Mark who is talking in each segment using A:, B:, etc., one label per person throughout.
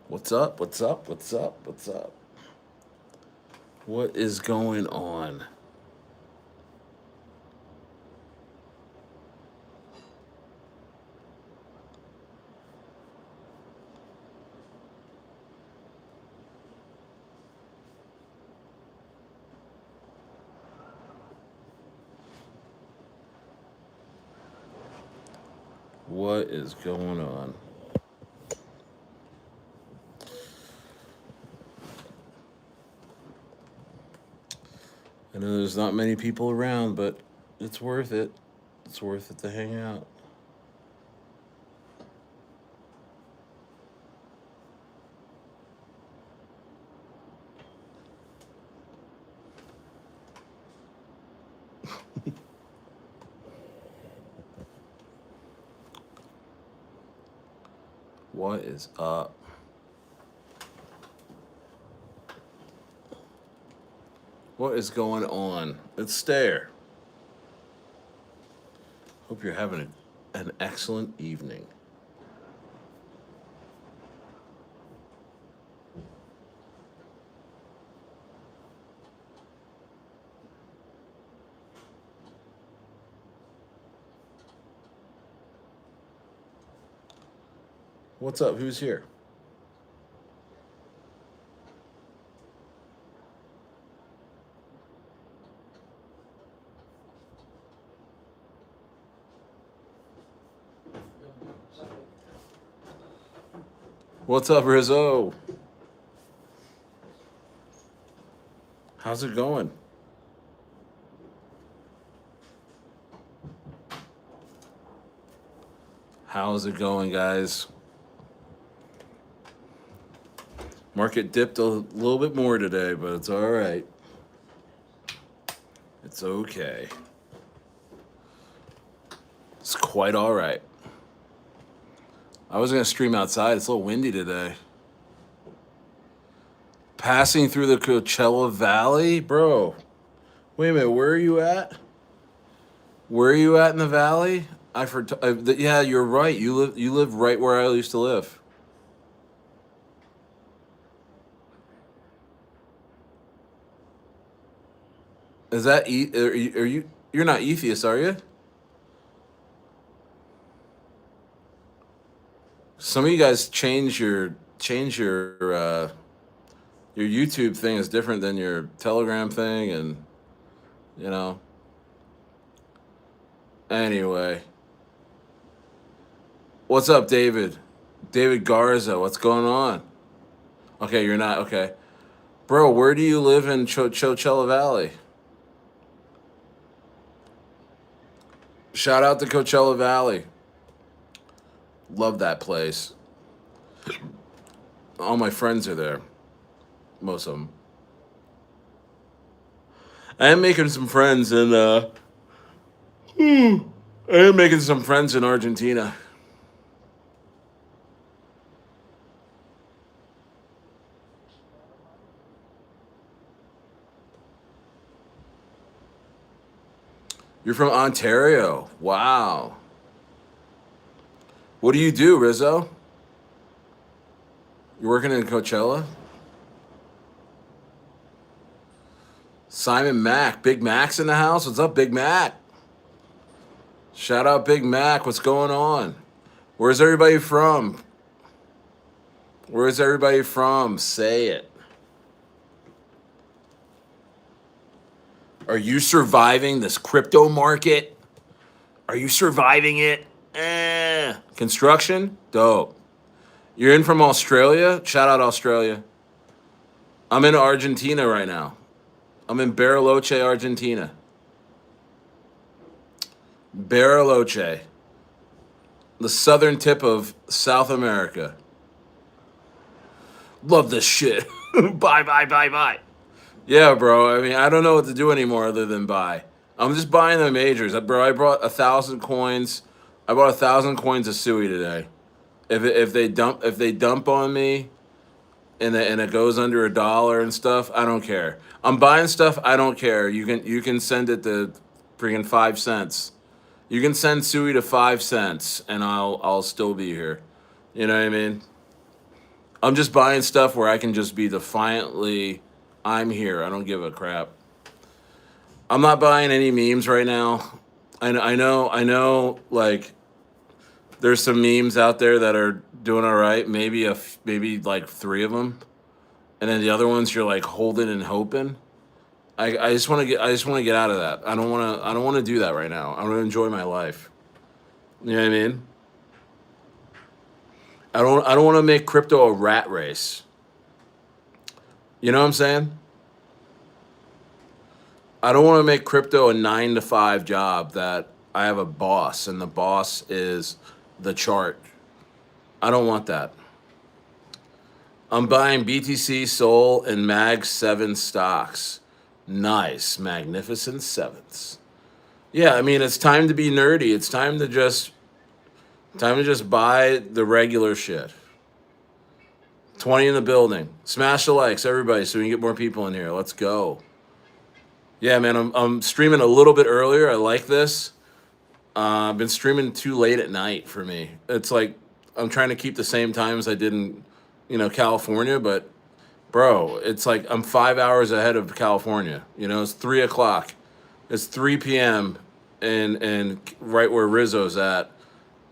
A: What's up? What's up? What's up? What's up? What is going on? What is going on? I know there's not many people around, but it's worth it. It's worth it to hang out. What is up? What is going on? It's Stare. Hope you're having an excellent evening. What's up? Who's here? What's up, Rizzo? How's it going? How's it going, guys? Market dipped a little bit more today, but it's all right. It's okay. It's quite all right. I was going to stream outside. It's a little windy today. Passing through the Coachella Valley? Bro, wait a minute. Where are you at? Where are you at in the valley? Yeah, you're right. You live right where I used to live. Is that you're not Ethius, are you? Some of you guys change your YouTube thing is different than your Telegram thing, and you know. Anyway, what's up, David? David Garza, what's going on? Okay, you're not okay, bro. Where do you live in Coachella Valley? Shout out to Coachella Valley. Love that place. All my friends are there. Most of them. I am making some friends in. I am making some friends in Argentina. You're from Ontario. Wow. What do you do, Rizzo? You're working in Coachella? Simon Mac. Big Mac's in the house. What's up, Big Mac? Shout out Big Mac. What's going on? Where's everybody from? Where's everybody from? Say it. Are you surviving this crypto market? Are you surviving it? Construction? Dope. You're in from Australia? Shout out Australia. I'm in Argentina right now. I'm in Bariloche, Argentina. Bariloche. The southern tip of South America. Love this shit. Bye, bye, bye, bye. Yeah, bro. I mean, I don't know what to do anymore other than buy. I'm just buying the majors. Bro, I brought 1,000 coins. I bought 1,000 coins of Sui today. If they dump on me and it goes under $1 and stuff, I don't care. I'm buying stuff. I don't care. You can send it to freaking 5 cents. You can send Sui to 5 cents, and I'll still be here. You know what I mean? I'm just buying stuff where I can just be defiantly, I'm here. I don't give a crap. I'm not buying any memes right now. I know. Like, there's some memes out there that are doing all right. Maybe like three of them, and then the other ones you're like holding and hoping. I just want to get out of that. I don't want to do that right now. I want to enjoy my life. You know what I mean? I don't want to make crypto a rat race. You know what I'm saying? I don't want to make crypto a 9 to 5 job that I have a boss and the boss is the chart. I don't want that. I'm buying BTC, Sol, and Mag 7 stocks. Nice, magnificent sevens. Yeah, I mean it's time to be nerdy. It's time to just buy the regular shit. 20 in the building. Smash the likes, everybody, so we can get more people in here. Let's go. Yeah, man, I'm streaming a little bit earlier. I like this. I've been streaming too late at night for me. It's like I'm trying to keep the same time as I did in, California, but bro, it's like I'm 5 hours ahead of California. It's 3 o'clock. It's 3 p.m. and right where Rizzo's at,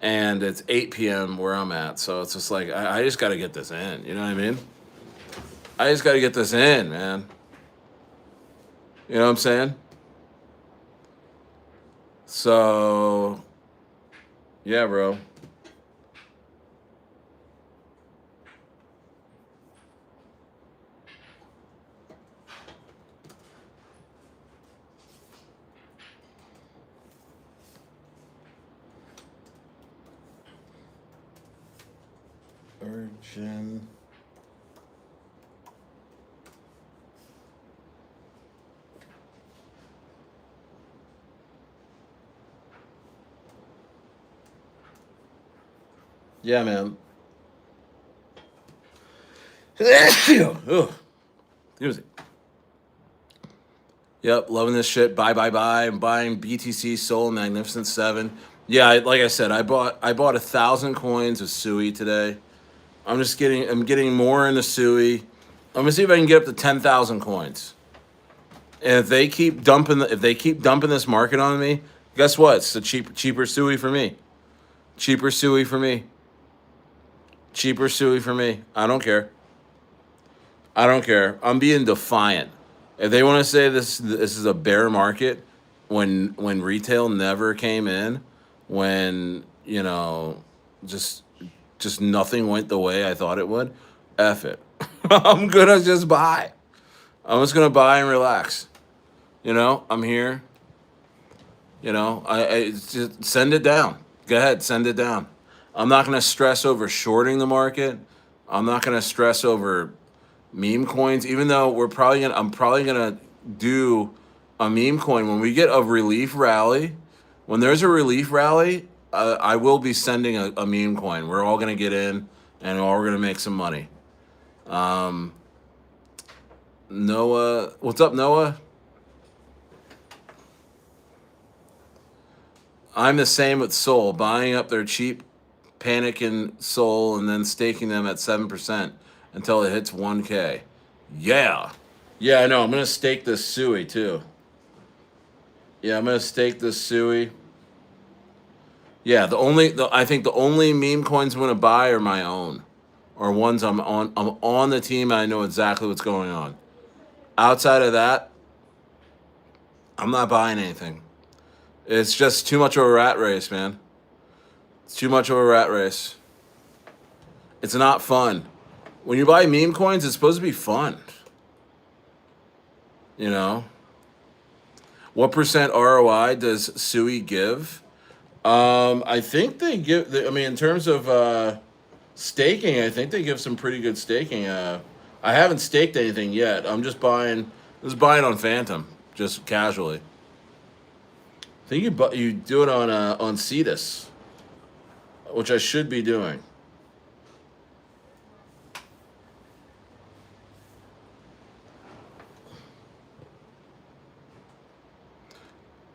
A: and it's 8 p.m. where I'm at. So it's just like I just got to get this in. You know what I mean? I just got to get this in, man. You know what I'm saying? So yeah, bro. Virgin. Yeah, man. Ugh. Excuse me. Yep, loving this shit. Buy, buy, buy. I'm buying BTC, Sol, Magnificent Seven. Yeah, like I said, I bought 1,000 coins of Sui today. I'm getting more into Sui. I'm gonna see if I can get up to 10,000 coins. And if they keep dumping this market on me, guess what? It's a cheaper Sui for me. Cheaper Sui for me. Cheaper Sui for me. I don't care. I don't care. I'm being defiant. If they want to say this is a bear market, when retail never came in, when just just nothing went the way I thought it would, F it. I'm gonna just buy. I'm just gonna buy and relax. I'm here. I just send it down. Go ahead, send it down. I'm not gonna stress over shorting the market. I'm not gonna stress over meme coins, even though I'm probably gonna do a meme coin when we get a relief rally. When there's a relief rally, I will be sending a meme coin. We're all gonna get in, and we're gonna make some money. Um, Noah, what's up, Noah? I'm the same with Sol, buying up their cheap panic in Sol and then staking them at 7% until it hits 1K. Yeah. Yeah, I know. I'm gonna stake this Sui too. Yeah, I'm gonna stake this Sui. Yeah, I think the only meme coins I'm gonna buy are my own, or ones I'm on. I'm on the team. And I know exactly what's going on. Outside of that, I'm not buying anything. It's just too much of a rat race, man. It's too much of a rat race. It's not fun. When you buy meme coins, it's supposed to be fun. You know, what percent ROI does Sui give? I think they give. I mean, in terms of staking, I think they give some pretty good staking. I haven't staked anything yet. I'm just buying. Just buying on Phantom, just casually. I think you do it on Cetus, which I should be doing.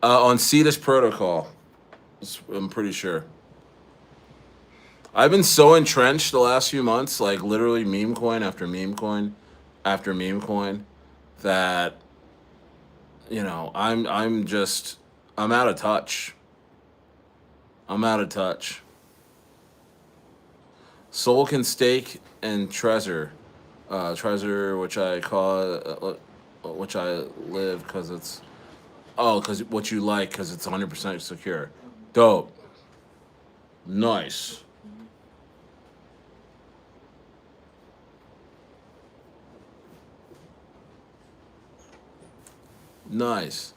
A: On Cetus Protocol, I'm pretty sure. I've been so entrenched the last few months, like literally meme coin after meme coin after meme coin, that I'm out of touch. I'm out of touch. Soul can stake and treasure, treasure which I call which I live because it's because what you like because it's 100% secure. Dope. Nice. Nice.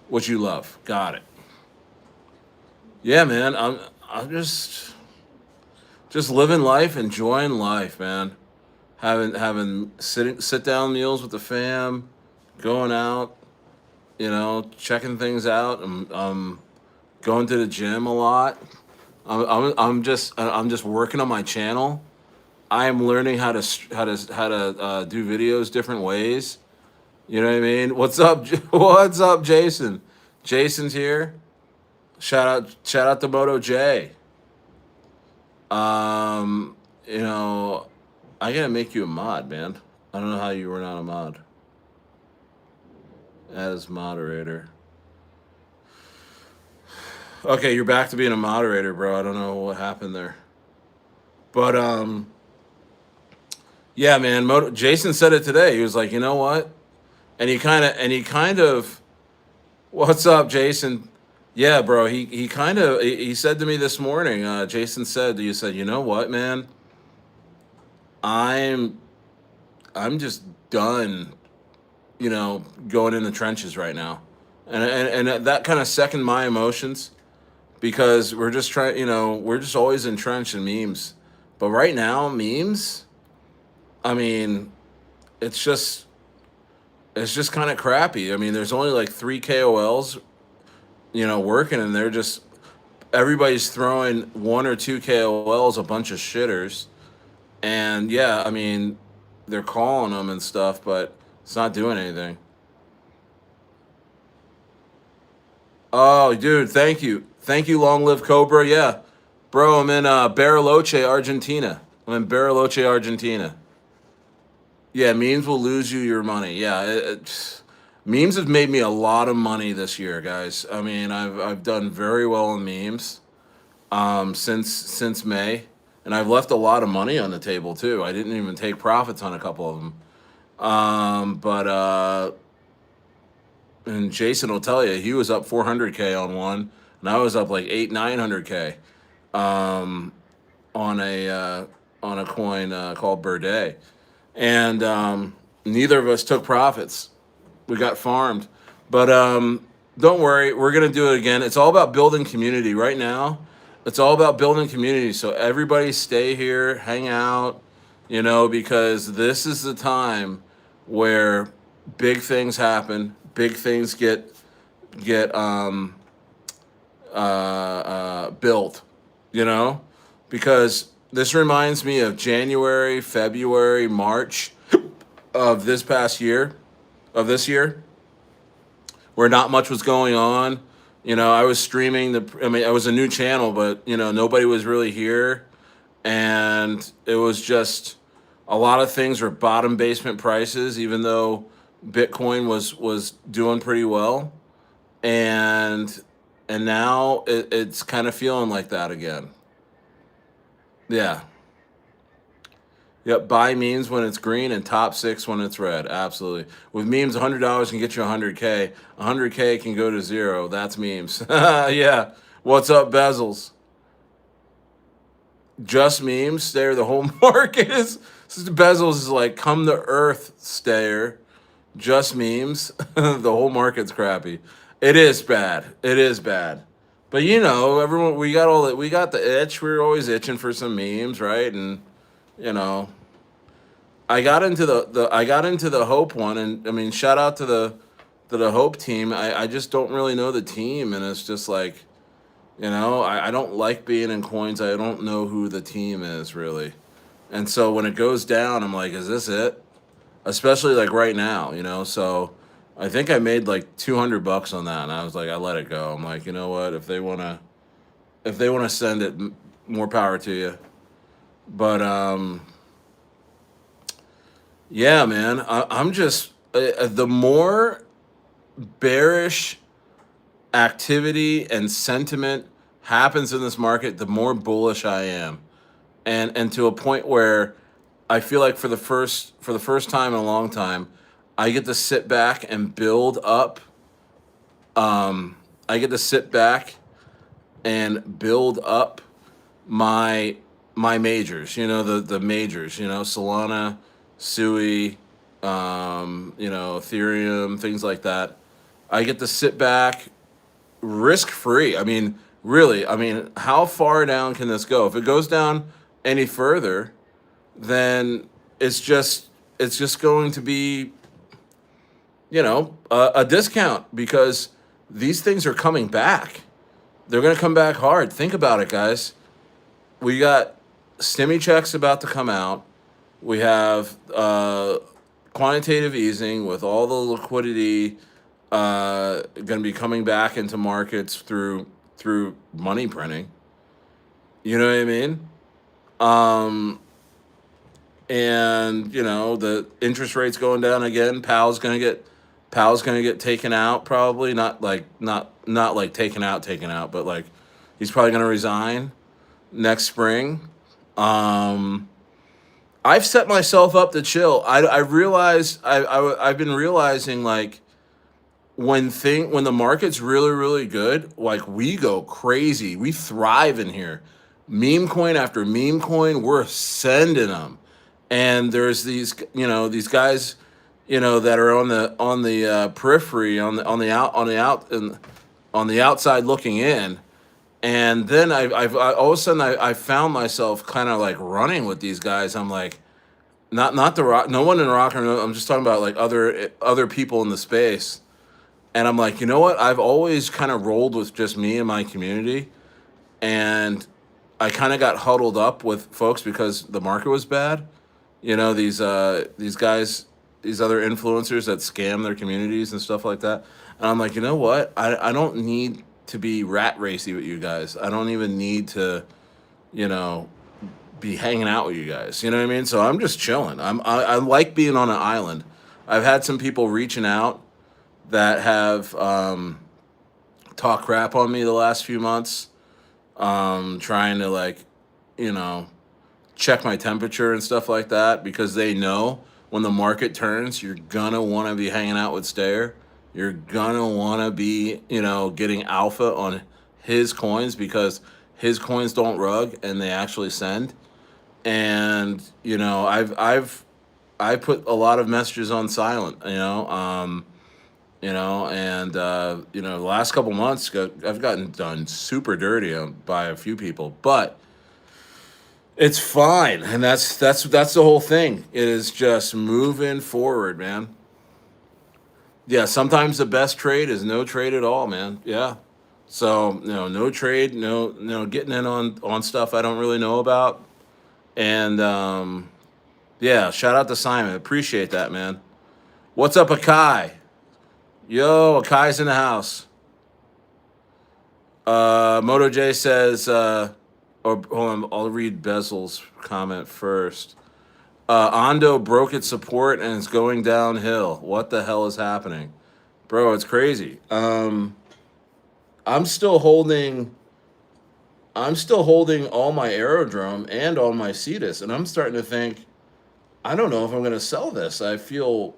A: What you love. Got it. Yeah, man. I'm just living life, enjoying life, man. Having sit down meals with the fam, going out, checking things out. I'm going to the gym a lot. I'm just working on my channel. I am learning how to do videos different ways. You know what I mean? What's up? What's up, Jason? Jason's here. Shout out to Moto J. Um, you know, I gotta make you a mod, man. I don't know how you were not a mod as moderator. Okay, you're back to being a moderator, bro. I don't know what happened there, but yeah, man. Jason said it today. He was like, you know what? And he kind of, what's up, Jason? Yeah, bro. He said to me this morning. Jason said, you said, you know what, man? I'm I'm just done, going in the trenches right now, and that kind of second my emotions because we're just trying, we're just always entrenched in memes, but right now memes, I mean, it's just it's just kind of crappy. I mean, there's only like three KOLs, working, and they're just everybody's throwing one or two KOLs a bunch of shitters, and yeah, I mean, they're calling them and stuff, but it's not doing anything. Oh, dude, thank you, Long Live Cobra. Yeah, bro, I'm in Bariloche, Argentina. I'm in Bariloche, Argentina. Yeah, memes will lose you your money. Yeah, memes have made me a lot of money this year, guys. I mean, I've done very well in memes since May, and I've left a lot of money on the table too. I didn't even take profits on a couple of them. But and Jason will tell you he was up 400K on one, and I was up like 900K um, on a coin called Birday, and neither of us took profits. We got farmed, but don't worry, we're gonna do it again. It's all about building community right now. It's all about building community. So everybody stay here, hang out, because this is the time where big things happen, big things get built, you know, because this reminds me of January, February, March of this year, where not much was going on. I was streaming I mean, I was a new channel, but nobody was really here, and it was just a lot of things were bottom basement prices, even though Bitcoin was doing pretty well, and now it's kind of feeling like that again. Yeah. Yep, buy memes when it's green and top six when it's red. Absolutely. With memes, $100 can get you 100K. 100K can go to zero. That's memes. Yeah. What's up, bezels? Just memes. Stayer. The whole market is. Bezels is like come to earth. Stayer. Just memes. The whole market's crappy. It is bad. It is bad. But everyone, we got all that. We got the itch. We're always itching for some memes, right? And you know, I got into the Hope one, and I mean, shout out to the Hope team. I just don't really know the team, and it's just like, I don't like being in coins. I don't know who the team is really, and so when it goes down, I'm like, is this it? Especially like right now, So I think I made like $200 on that, and I was like, I let it go. I'm like, you know what? If they wanna send it, more power to you. But yeah, man, I'm just the more bearish activity and sentiment happens in this market, the more bullish I am, and to a point where I feel like for the first time in a long time, I get to sit back and build up. I get to sit back and build up my my majors. You know, the majors. You know, Solana, Sui, you know, Ethereum, things like that. I get to sit back risk free. I mean, really, I mean, how far down can this go? If it goes down any further, then it's just going to be, you know, a discount because these things are coming back. They're going to come back hard. Think about it, guys. We got stimmy checks about to come out. We have quantitative easing with all the liquidity going to be coming back into markets through money printing. You know what I mean? And you know the interest rates going down again. Powell's gonna get taken out probably. Not like taken out, but like he's probably gonna resign next spring. Um, I've set myself up to chill. I realize I've been realizing like when the market's really good, like we go crazy. We thrive in here. Meme coin after meme coin, we're sending them. And there's these, you know, these guys, you know, that are on the periphery, on the outside looking in. And then all of a sudden I found myself kind of like running with these guys. I'm like, not the rock, no one in rock. I'm just talking about like other people in the space. And I'm like, you know what? I've always kind of rolled with just me and my community. And I kind of got huddled up with folks because the market was bad. You know, these guys, these other influencers that scam their communities and stuff like that. And I'm like, you know what? I don't need to be rat racy with you guys. I don't even need to, you know, be hanging out with you guys. You know what I mean? So I'm just chilling. I like being on an island. I've had some people reaching out that have talked crap on me the last few months, trying to like, you know, check my temperature and stuff like that because they know when the market turns, you're gonna want to be hanging out with Stayer. You're gonna want to be, you know, getting alpha on his coins because his coins don't rug and they actually send. And you know, I put a lot of messages on silent. You know, and you know, the last couple months, I've gotten done super dirty by a few people, but it's fine, and that's the whole thing. It is just moving forward, man. Yeah, sometimes the best trade is no trade at all, man. Yeah. So, you know, no trade, no getting in on stuff I don't really know about. And yeah, shout out to Simon. Appreciate that, man. What's up, Akai? Yo, Akai's in the house. Moto J says, or hold on, I'll read Bezel's comment first. Ondo broke its support and it's going downhill. What the hell is happening? Bro, it's crazy. I'm still holding all my aerodrome and all my Cetus, and I'm starting to think, I don't know if I'm gonna sell this. I feel,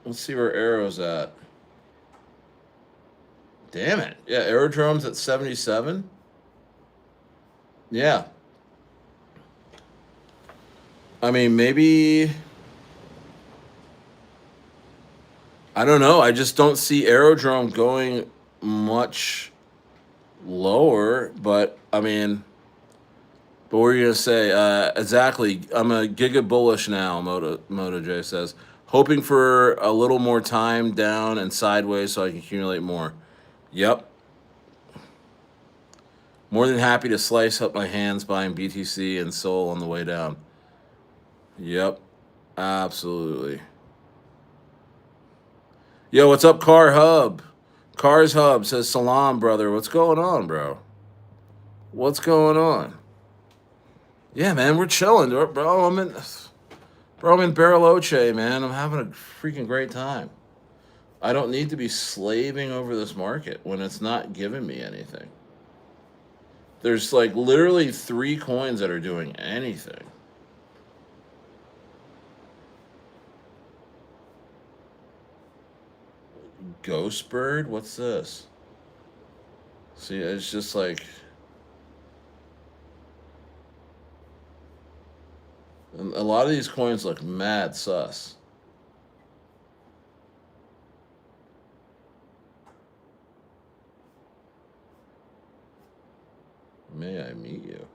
A: let's see where Arrow's at. Damn it. Yeah, aerodrome's at 77. Yeah. I mean, maybe, I don't know. I just don't see Aerodrome going much lower. But I mean, but what are you gonna say? Exactly. I'm a giga bullish now. Moto J says, hoping for a little more time down and sideways so I can accumulate more. Yep. More than happy to slice up my hands buying BTC and Sol on the way down. Yep. Absolutely. Yo, what's up, Car Hub? Cars Hub says, Salam, brother. What's going on, bro? What's going on? Yeah, man, we're chilling, bro. I'm in Bariloche, man. I'm having a freaking great time. I don't need to be slaving over this market when it's not giving me anything. There's like literally three coins that are doing anything. Ghost Bird? What's this? See, it's just like a lot of these coins look mad sus. May I meet you?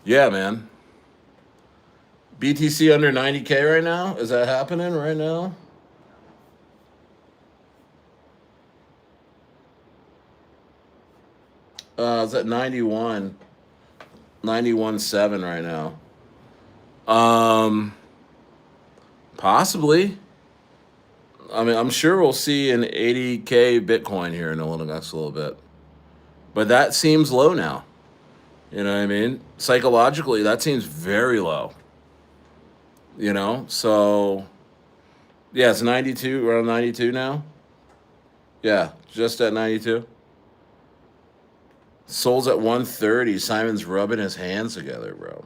A: Yeah, man. BTC under 90K right now? Is that happening right now? It's at 91.7 right now. Um, Possibly. I mean, I'm sure we'll see an 80K Bitcoin here in a next little bit. But that seems low now. You know what I mean? Psychologically, that seems very low. So yeah, it's 92, around 92 now. Yeah, just at 92. Soul's at 130. Simon's rubbing his hands together, bro.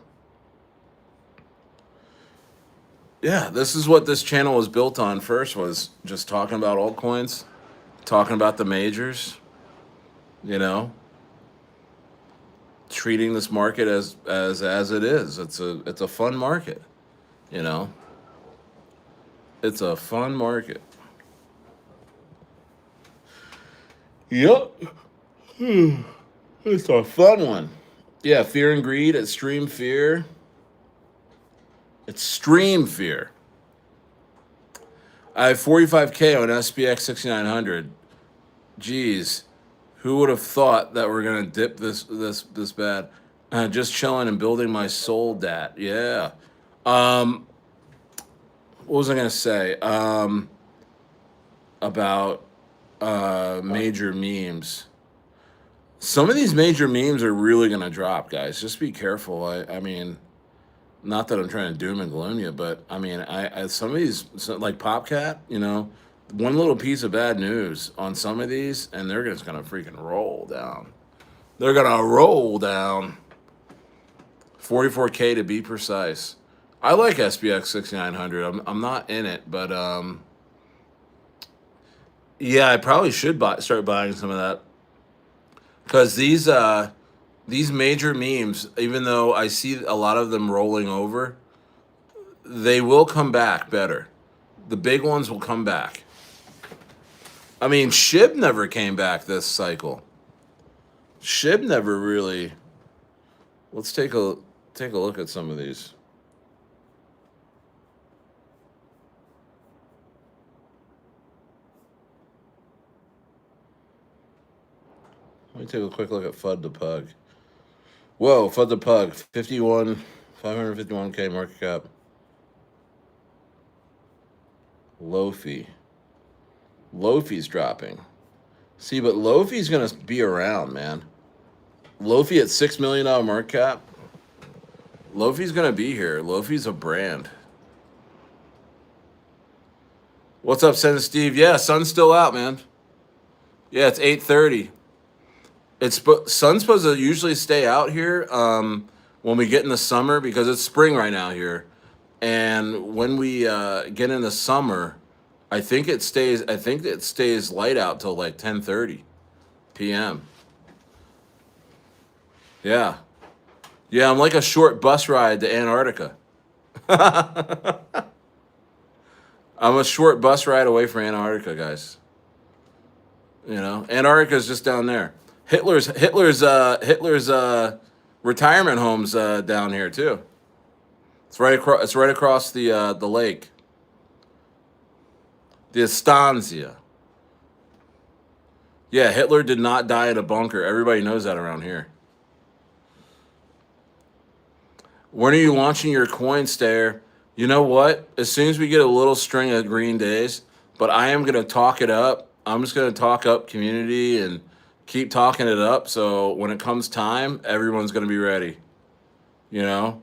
A: Yeah, this is what this channel was built on first, was just talking about altcoins, talking about the majors, you know, treating this market as it is. It's a fun market, you know. It's a fun market. Yep. It's a fun one. Yeah, Fear and Greed, Extreme Fear. Extreme Fear. I have 45K on SPX 6900. Jeez, who would have thought that we're gonna dip this bad? Just chilling and building my soul, dat. Yeah. What was I gonna say? About major memes. Some of these major memes are really gonna drop, guys. Just be careful. I mean, not that I'm trying to doom and gloom you, but I mean, I some of these, like PopCat, one little piece of bad news on some of these, and they're just gonna freaking roll down. They're gonna roll down. 44K to be precise. I like SPX 6900. I'm not in it, but yeah, I probably should start buying some of that, because these major memes, even though I see a lot of them rolling over, they will come back better. The big ones will come back. I mean, SHIB never came back this cycle. SHIB never really. Let's take a look at some of these. Let me take a quick look at FUD the Pug. Whoa, FUD the Pug, 551K market cap. Lofi. Lofi's dropping. See, but Lofi's gonna be around, man. Lofi at $6 million market cap. Lofi's gonna be here. Lofi's a brand. What's up, Sen Steve? Yeah, sun's still out, man. Yeah, it's 8:30. Sun's supposed to usually stay out here when we get in the summer, because it's spring right now here, and when we get into summer, I think it stays light out till like 10:30 p.m. Yeah, yeah, I'm like a short bus ride to Antarctica. I'm a short bus ride away from Antarctica, guys. Antarctica's just down there. Hitler's retirement homes down here too. It's right across. It's right across the lake. The Estancia. Yeah, Hitler did not die at a bunker. Everybody knows that around here. When are you launching your coin, Stayer? You know what? As soon as we get a little string of green days, but I am gonna talk it up. I'm just gonna talk up community and keep talking it up. So when it comes time, everyone's gonna be ready. You know,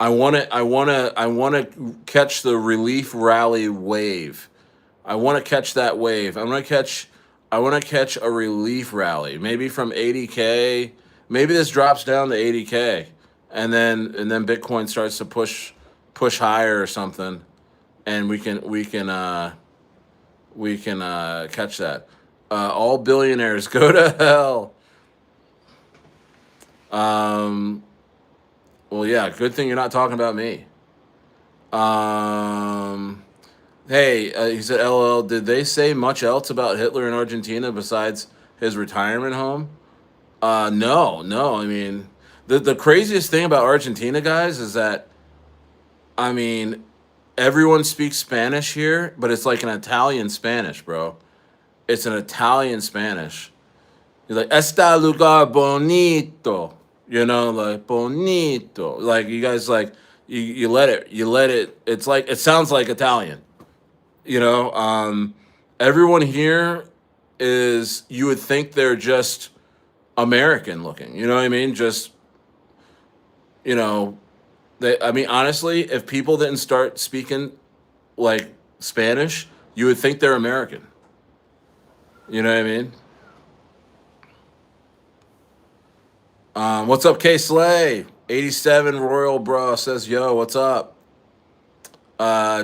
A: I want to catch the relief rally wave. I want to catch that wave. I want to catch a relief rally, maybe from 80K. Maybe this drops down to 80K, and then Bitcoin starts to push higher or something, and we can catch that. All billionaires go to hell. Um, well, yeah. Good thing you're not talking about me. Um, Hey, he said, "LOL." Did they say much else about Hitler in Argentina besides his retirement home? No, no. I mean, the craziest thing about Argentina, guys, is that I mean, everyone speaks Spanish here, but it's like an Italian Spanish, bro. It's an Italian Spanish. You're like, "Esta lugar bonito," like bonito. Like you guys, like you let it. It's like it sounds like Italian. You know, everyone here is, you would think they're just American looking. You know what I mean? Just, you know, I mean, honestly, if people didn't start speaking like Spanish, you would think they're American. You know what I mean? What's up, K Slay? 87 Royal Bro says, "Yo, what's up?"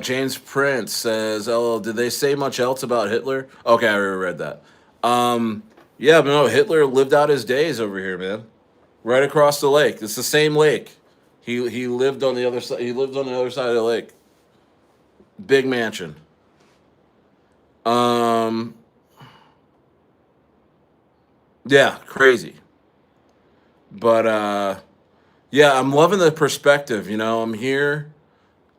A: James Prince says, "Oh, did they say much else about Hitler?" Okay, I already read that. Yeah, but no, Hitler lived out his days over here, man. Right across the lake. It's the same lake. He lived on the other side. He lived on the other side of the lake. Big mansion. Um, yeah, crazy. But yeah, I'm loving the perspective. I'm here.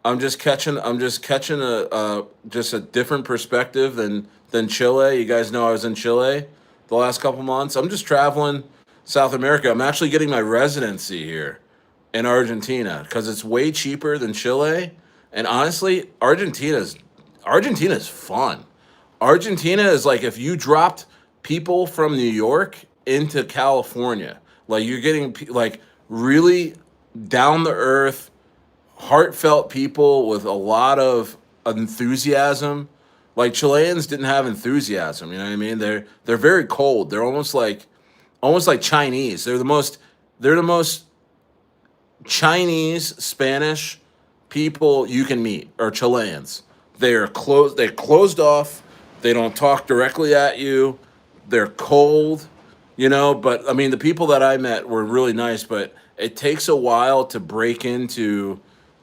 A: I'm just catching a just a different perspective than Chile. You guys know I was in Chile the last couple months. I'm just traveling South America. I'm actually getting my residency here in Argentina because it's way cheaper than Chile. And honestly, Argentina's fun. Argentina is like if you dropped people from New York into California. Like you're getting like really down the earth, heartfelt people with a lot of enthusiasm. Like Chileans didn't have enthusiasm, you know what I mean? They're very cold. They're almost like Chinese. They're the most Chinese Spanish people you can meet are Chileans. They're closed off. They don't talk directly at you. They're cold, but I mean the people that I met were really nice, but it takes a while to break into,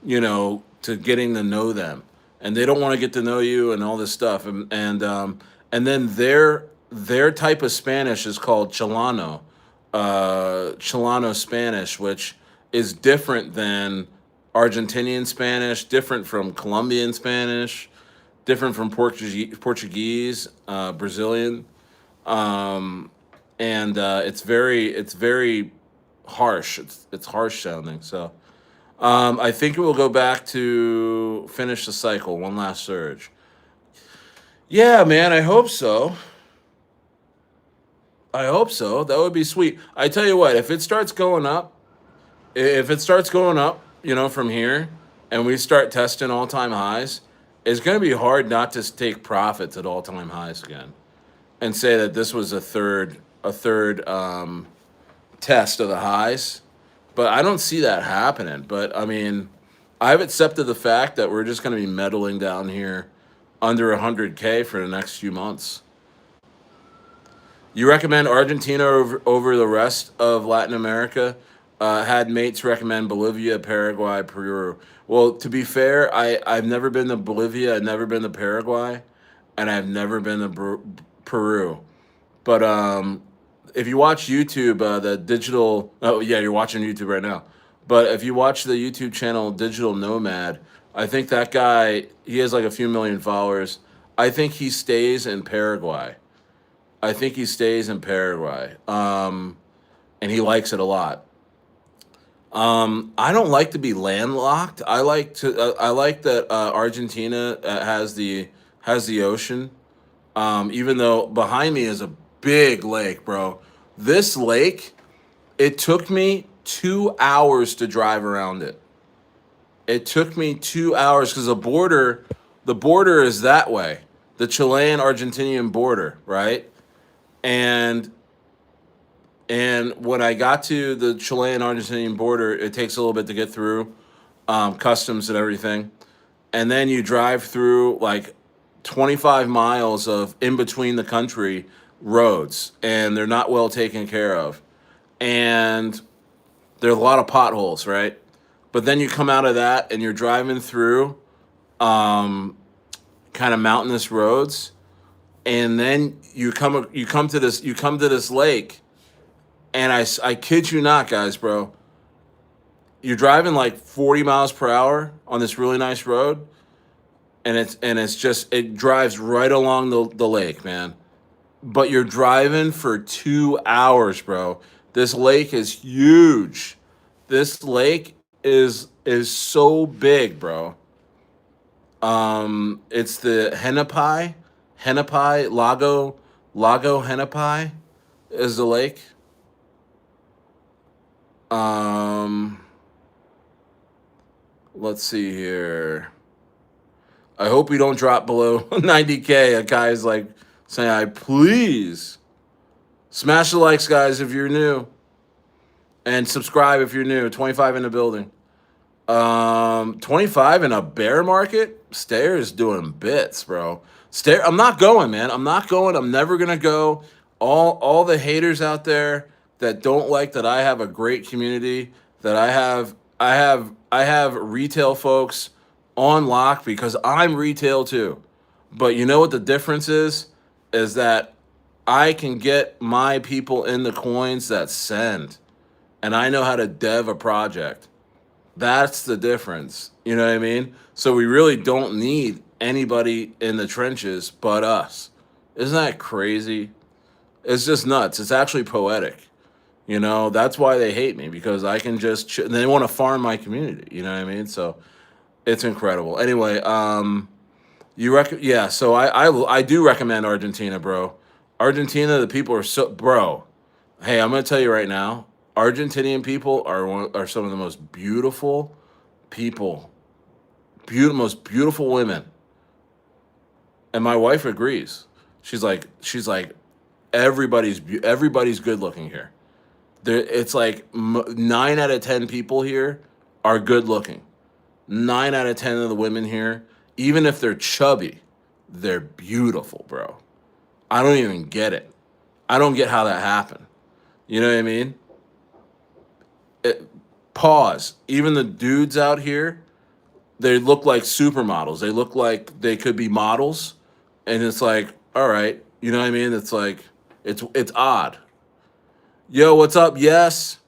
A: to getting to know them. And they don't want to get to know you and all this stuff. And then their type of Spanish is called Chilano Spanish, which is different than Argentinian Spanish, different from Colombian Spanish, different from Portuguese, Brazilian, and it's very harsh. It's harsh sounding. So I think it will go back to finish the cycle, one last surge. Yeah, man, I hope so. I hope so. That would be sweet. I tell you what, if it starts going up, from here, and we start testing all-time highs, it's going to be hard not to take profits at all-time highs again and say that this was a third test of the highs. But I don't see that happening. But I mean, I've accepted the fact that we're just going to be meddling down here under 100K for the next few months. You recommend Argentina over the rest of Latin America? Had mates recommend Bolivia, Paraguay, Peru. Well, to be fair, I've never been to Bolivia, I've never been to Paraguay, and I've never been to Peru. But if you watch YouTube, the digital, oh yeah, you're watching YouTube right now. But if you watch the YouTube channel Digital Nomad, I think that guy, he has like a few million followers. I think he stays in Paraguay. I think he stays in Paraguay, and he likes it a lot. I don't like to be landlocked. I like that Argentina has the ocean. Even though behind me is a big lake, bro. This lake, it took me 2 hours to drive around it. It took me 2 hours because the border is that way, the Chilean Argentinian border, right? And and when I got to the Chilean Argentinian border, it takes a little bit to get through customs and everything, and then you drive through like 25 miles of in between the country roads, and they're not well taken care of, and there are a lot of potholes, right? But then you come out of that and you're driving through kind of mountainous roads, and then you come to this lake, and I kid you not, guys, bro, you're driving like 40 miles per hour on this really nice road, and it's just it drives right along the lake, man. But you're driving for 2 hours, bro. This lake is huge. This lake is so big, bro. It's the Hennepy Lago Hennepy is the lake. Um, let's see here. I hope we don't drop below 90K. A guy's like saying, "I please smash the likes, guys, if you're new, and subscribe if you're new." 25 in the building. 25 in a bear market. Stair is doing bits, bro. Stair. I'm not going, man. I'm not going. I'm never gonna go. All the haters out there that don't like that I have a great community, that I have retail folks on lock because I'm retail too. But you know what the difference is that I can get my people in the coins that send, and I know how to dev a project. That's the difference. You know what I mean? So we really don't need anybody in the trenches but us. Isn't that crazy? It's just nuts. It's actually poetic. You know, that's why they hate me, because I can just they want to farm my community. You know what I mean? So it's incredible. Anyway, yeah. So I do recommend Argentina, bro. Argentina, the people are so, bro. Hey, I'm gonna tell you right now, Argentinian people are some of the most beautiful people, most beautiful women, and my wife agrees. She's like everybody's good looking here. It's like 9 out of 10 people here are good looking. 9 out of 10 of the women here, even if they're chubby, they're beautiful, bro. I don't even get it. I don't get how that happened. You know what I mean? It, pause. Even the dudes out here, they look like supermodels. They look like they could be models, and it's like, all right, you know what I mean? It's like, it's odd. Yo, what's up? Yes,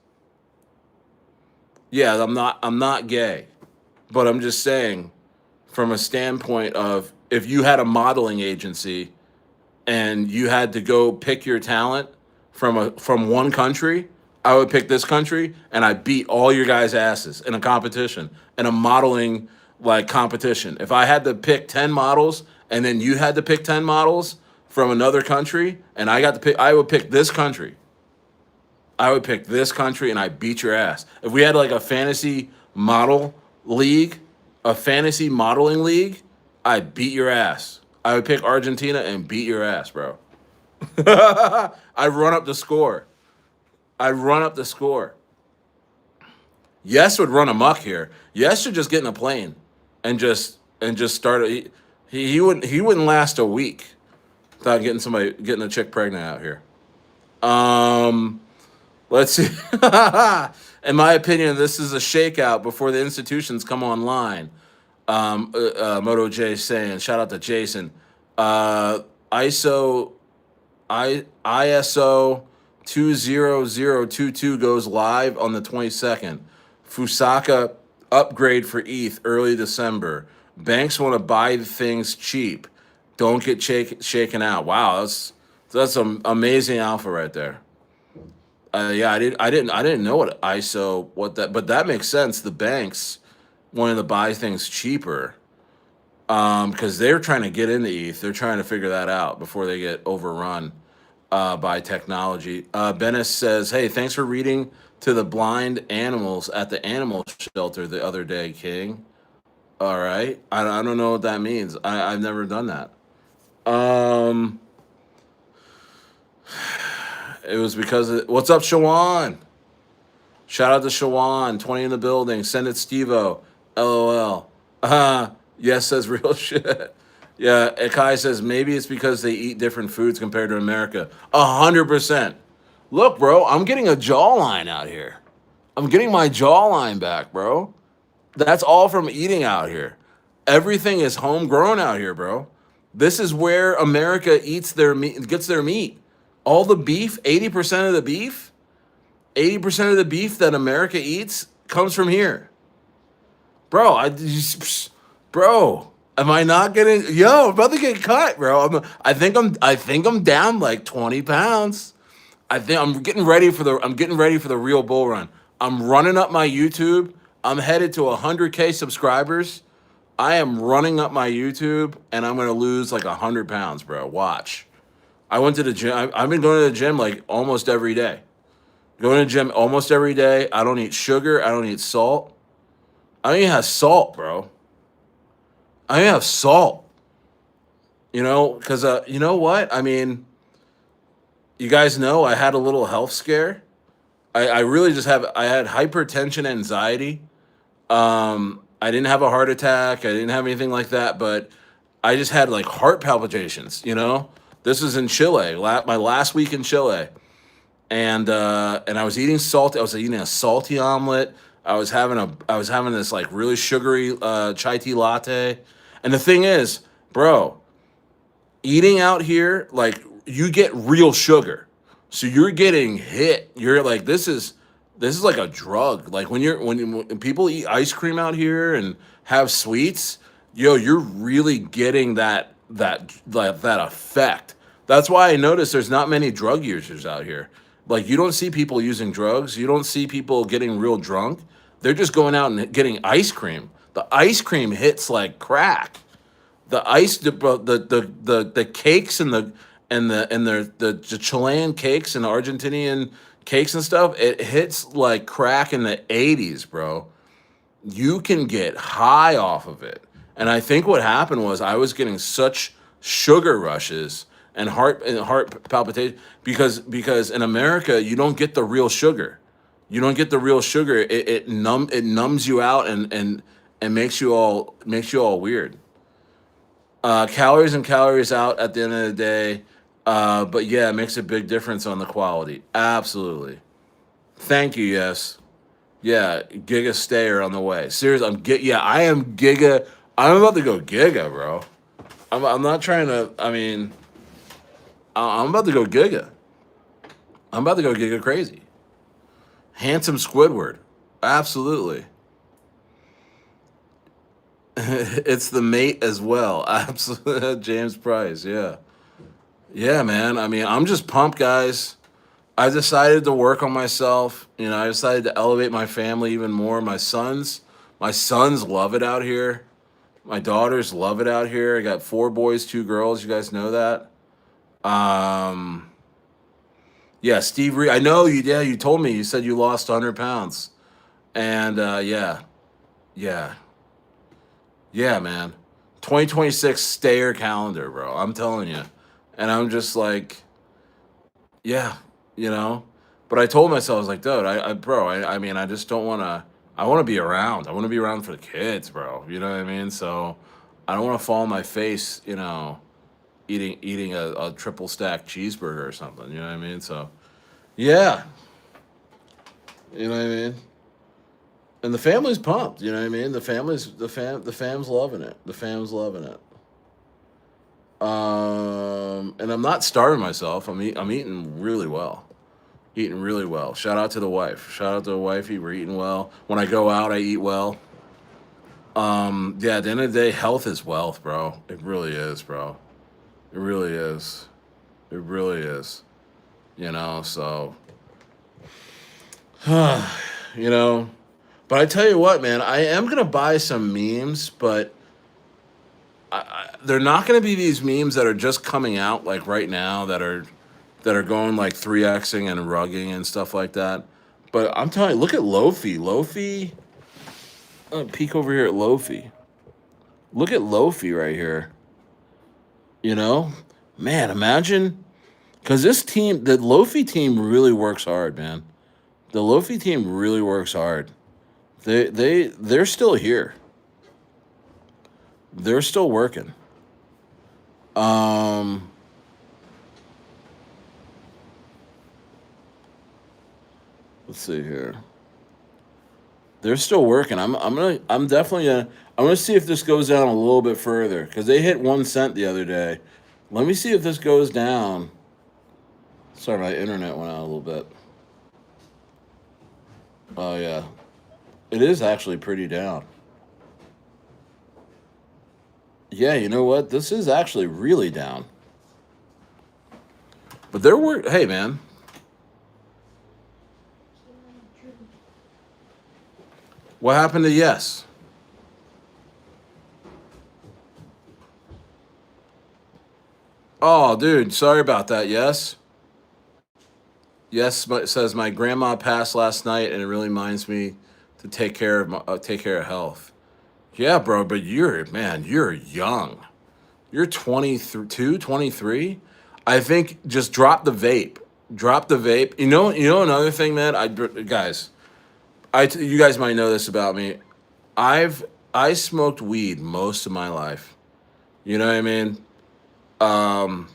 A: yeah. I'm not gay, but I'm just saying, from a standpoint of if you had a modeling agency and you had to go pick your talent from one country, I would pick this country and I beat all your guys' asses in a competition, in a modeling like competition. If I had to pick 10 models and then you had to pick 10 models from another country and I got to pick, I would pick this country. I would pick this country and I beat your ass. If we had like a fantasy model league, a fantasy modeling league, I'd beat your ass. I would pick Argentina and beat your ass, bro. I'd run up the score. I'd run up the score. Yes would run amok here. Yes should just get in a plane and just start. He wouldn't last a week without getting a chick pregnant out here. Um, let's see. In my opinion, this is a shakeout before the institutions come online. Moto J saying, shout out to Jason. ISO ISO 20022 goes live on the 22nd. Fusaka upgrade for ETH early December. Banks want to buy things cheap. Don't get shaken out. Wow, that's some amazing alpha right there. Yeah, I didn't know what that, but that makes sense. The banks wanted to buy things cheaper. because they're trying to get into ETH. They're trying to figure that out before they get overrun by technology. Bennis says, "Hey, thanks for reading to the blind animals at the animal shelter the other day, King." All right, I don't know what that means. I've never done that. Um, it was because what's up, Shawan? Shout out to Shawan, 20 in the building. Send it, Stevo. LOL. Yes, says real shit. Yeah, Akai says maybe it's because they eat different foods compared to America. 100%. Look, bro, I'm getting a jawline out here. I'm getting my jawline back, bro. That's all from eating out here. Everything is homegrown out here, bro. This is where America eats their meat, gets their meat. All the beef, 80% of the beef, 80% of the beef that America eats comes from here. Bro, bro, am I not getting I'm about to get cut, bro. I think I'm down like 20 pounds. I think I'm getting ready for the real bull run. I'm running up my YouTube. I'm headed to 100K subscribers. I am running up my YouTube and I'm gonna lose like 100 pounds, bro. Watch. I went to the gym. I've been going to the gym like almost every day. Going to the gym almost every day. I don't eat sugar. I don't eat salt. I don't even have salt, bro. I don't even have salt. Because you know what? I mean, you guys know I had a little health scare. I really just I had hypertension, anxiety. I didn't have a heart attack. I didn't have anything like that, but I just had like heart palpitations. This was in Chile, my last week in Chile. And I was eating salt. I was eating a salty omelet. I was having this like really sugary chai tea latte. And the thing is, bro, eating out here, like you get real sugar. So you're getting hit. You're like, this is like a drug. Like when people eat ice cream out here and have sweets, you're really getting that effect. That's why I notice there's not many drug users out here. Like you don't see people using drugs. You don't see people getting real drunk. They're just going out and getting ice cream. The ice cream hits like crack. The cakes and the Chilean cakes and the Argentinian cakes and stuff, it hits like crack in the 80s, bro. You can get high off of it. And I think what happened was I was getting such sugar rushes and heart palpitation because in America you don't get the real sugar. You don't get the real sugar. It numbs you out and makes you all weird. Calories and calories out at the end of the day. But yeah, it makes a big difference on the quality. Absolutely. Thank you. Yes. Yeah. Giga Stayer on the way. Seriously, yeah, I am Giga. I'm about to go Giga, bro. I'm not trying to. I mean, I'm about to go Giga. I'm about to go Giga crazy. Handsome Squidward. Absolutely. It's the mate as well. Absolutely. James Price. Yeah. Yeah, man. I mean, I'm just pumped, guys. I decided to work on myself. I decided to elevate my family even more. My sons love it out here. My daughters love it out here. I got 4 boys, 2 girls. You guys know that. Um, yeah, Steve Reed. I know you. Yeah, you told me. You said you lost 100 pounds, and yeah, yeah, yeah, man. 2026 Stayer calendar, bro. I'm telling you, and I'm just like, yeah, you know. But I told myself, I was like, dude, bro, I mean, I just don't want to. I want to be around. I want to be around for the kids, bro. You know what I mean? So I don't want to fall on my face, eating a triple stack cheeseburger or something. You know what I mean? So yeah, you know what I mean. And the family's pumped. You know what I mean? The fam's loving it. The fam's loving it. And I'm not starving myself. I'm eating really well. Eating really well. Shout out to the wife. Shout out to the wifey. We're eating well. When I go out, I eat well. Yeah, at the end of the day, health is wealth, bro. It really is, bro. It really is. It really is. So, you know. But I tell you what, man, I am gonna buy some memes, but they're not going to be these memes that are just coming out like right now that are going like 3xing and rugging and stuff like that. But I'm telling you, look at Lofi. Lofi, peek over here at Lofi. Look at Lofi right here. You know, man, imagine because this team, the Lofi team, really works hard, man. The Lofi team really works hard. They're still here. They're still working. Um, let's see here. They're still working. I'm gonna see if this goes down a little bit further because they hit 1 cent the other day. Let me see if this goes down. Sorry, my internet went out a little bit. Oh yeah, it is actually pretty down. Yeah, you know what? This is actually really down. But there were, hey man, what happened to yes? Oh, dude, sorry about that. Yes, yes, but it says my grandma passed last night, and it really reminds me to take care of health. Yeah, bro, but you're young. You're 22, 23. I think just drop the vape. Drop the vape. You know another thing, man. Guys, you guys might know this about me. I've I smoked weed most of my life. You know what I mean? Um,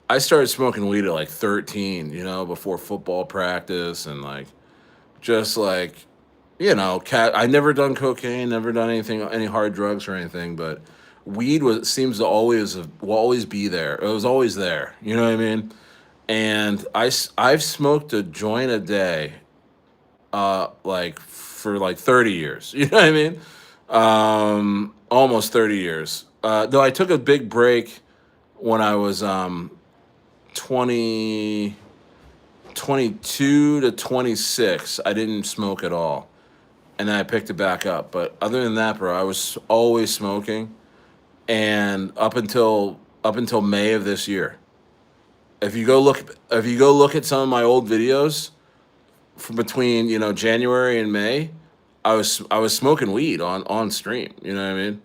A: I started smoking weed at like 13. Before football practice and like just like cat. I never done cocaine, never done anything, any hard drugs or anything, but weed was seems to will always be there. It was always there. You know what I mean? And I've smoked a joint a day, like for like 30 years. You know what I mean? Almost 30 years. Though I took a big break when I was 20 22 to 26. I didn't smoke at all, and then I picked it back up. But other than that, bro, I was always smoking, and up until May of this year. If you go look at some of my old videos from between January and May, I was smoking weed on stream. You know what I mean?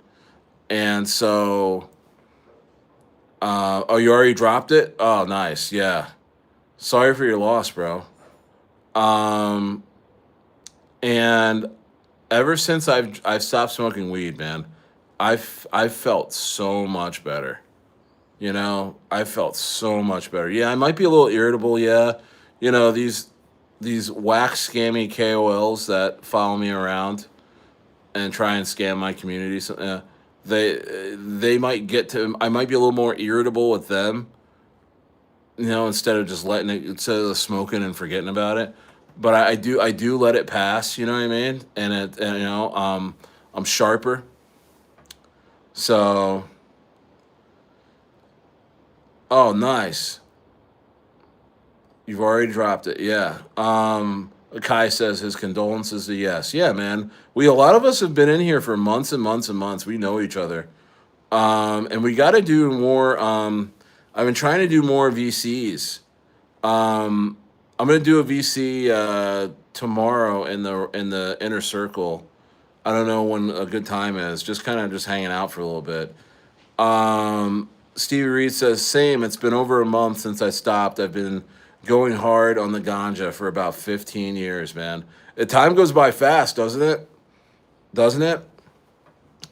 A: And so, oh, you already dropped it? Oh, nice. Yeah. Sorry for your loss, bro. Um, and ever since I've stopped smoking weed, man, I've felt so much better. I felt so much better. Yeah, I might be a little irritable. Yeah, these wax scammy KOLs that follow me around and try and scam my community. So, they might get to. I might be a little more irritable with them. Instead of smoking and forgetting about it. But I do let it pass. You know what I mean? And I'm sharper. So, oh, nice. You've already dropped it. Yeah. Kai says his condolences to yes. Yeah, man. A lot of us have been in here for months and months and months. We know each other. And we got to do more. I've been trying to do more VCs. I'm gonna do a VC tomorrow in the inner circle. I don't know when a good time is. Just kind of just hanging out for a little bit. Stevie Reed says, same. It's been over a month since I stopped. I've been going hard on the ganja for about 15 years, man. The time goes by fast, doesn't it? Doesn't it?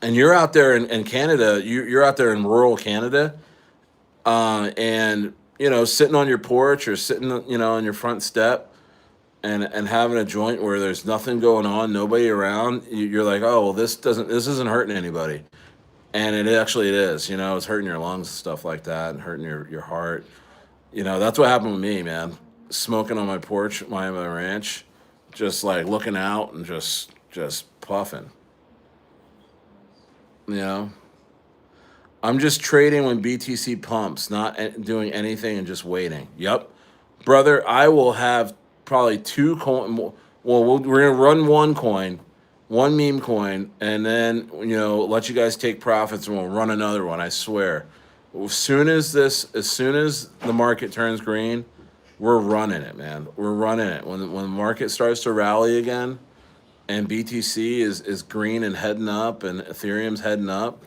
A: And you're out there in Canada. You're out there in rural Canada, and sitting on your porch or sitting on your front step and having a joint where there's nothing going on, nobody around. You're like, oh well, this isn't hurting anybody. And it is. It's hurting your lungs and stuff like that, and hurting your heart. That's what happened with me, man. Smoking on my porch, my ranch, just like looking out and just puffing. You know, I'm just trading when BTC pumps, not doing anything and just waiting. Yep, brother. I will have probably two coin. Well, we're gonna run one coin, one meme coin, and then let you guys take profits, and we'll run another one. I swear. As soon as the market turns green, we're running it, man. We're running it. When the market starts to rally again, and BTC is green and heading up, and Ethereum's heading up,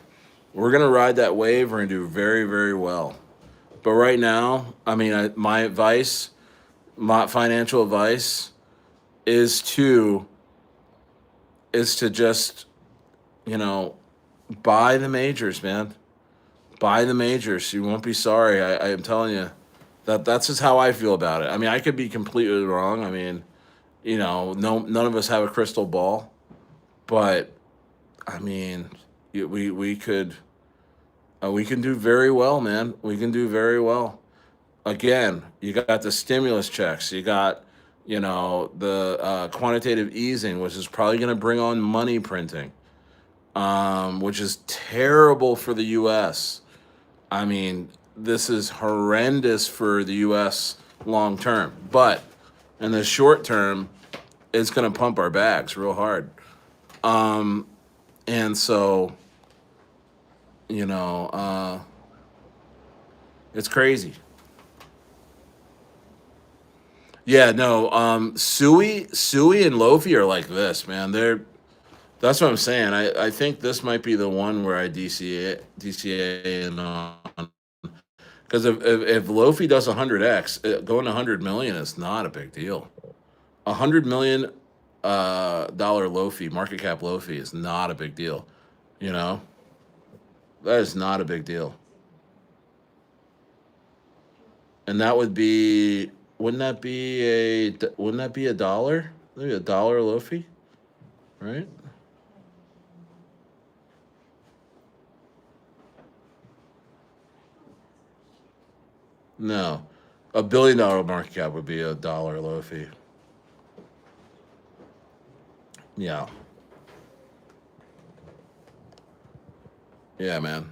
A: we're gonna ride that wave. We're gonna do very, very well. But right now, I mean, my financial advice is to just you know buy the majors, man. Buy the majors. You won't be sorry. I am telling you that's just how I feel about it. I mean, I could be completely wrong. I mean, no, none of us have a crystal ball, but I mean, we can do very well, man. We can do very well. Again, you got the stimulus checks. You got, the quantitative easing, which is probably going to bring on money printing, which is terrible for the U.S. I mean, this is horrendous for the U.S. long term, but in the short term, it's going to pump our bags real hard. And so, you know, uh, it's crazy. Yeah, no, Sui, and Lofi are like this, man. That's what I'm saying. I think this might be the one where I DCA and because if Lofi does 100x, going to 100 million is not a big deal. 100 million dollar Lofi market cap Lofi is not a big deal. You know that is not a big deal, and that would be wouldn't that be a dollar? Maybe a dollar Lofi, right? No, $1 billion market cap would be a dollar Lofi. Yeah, yeah, man.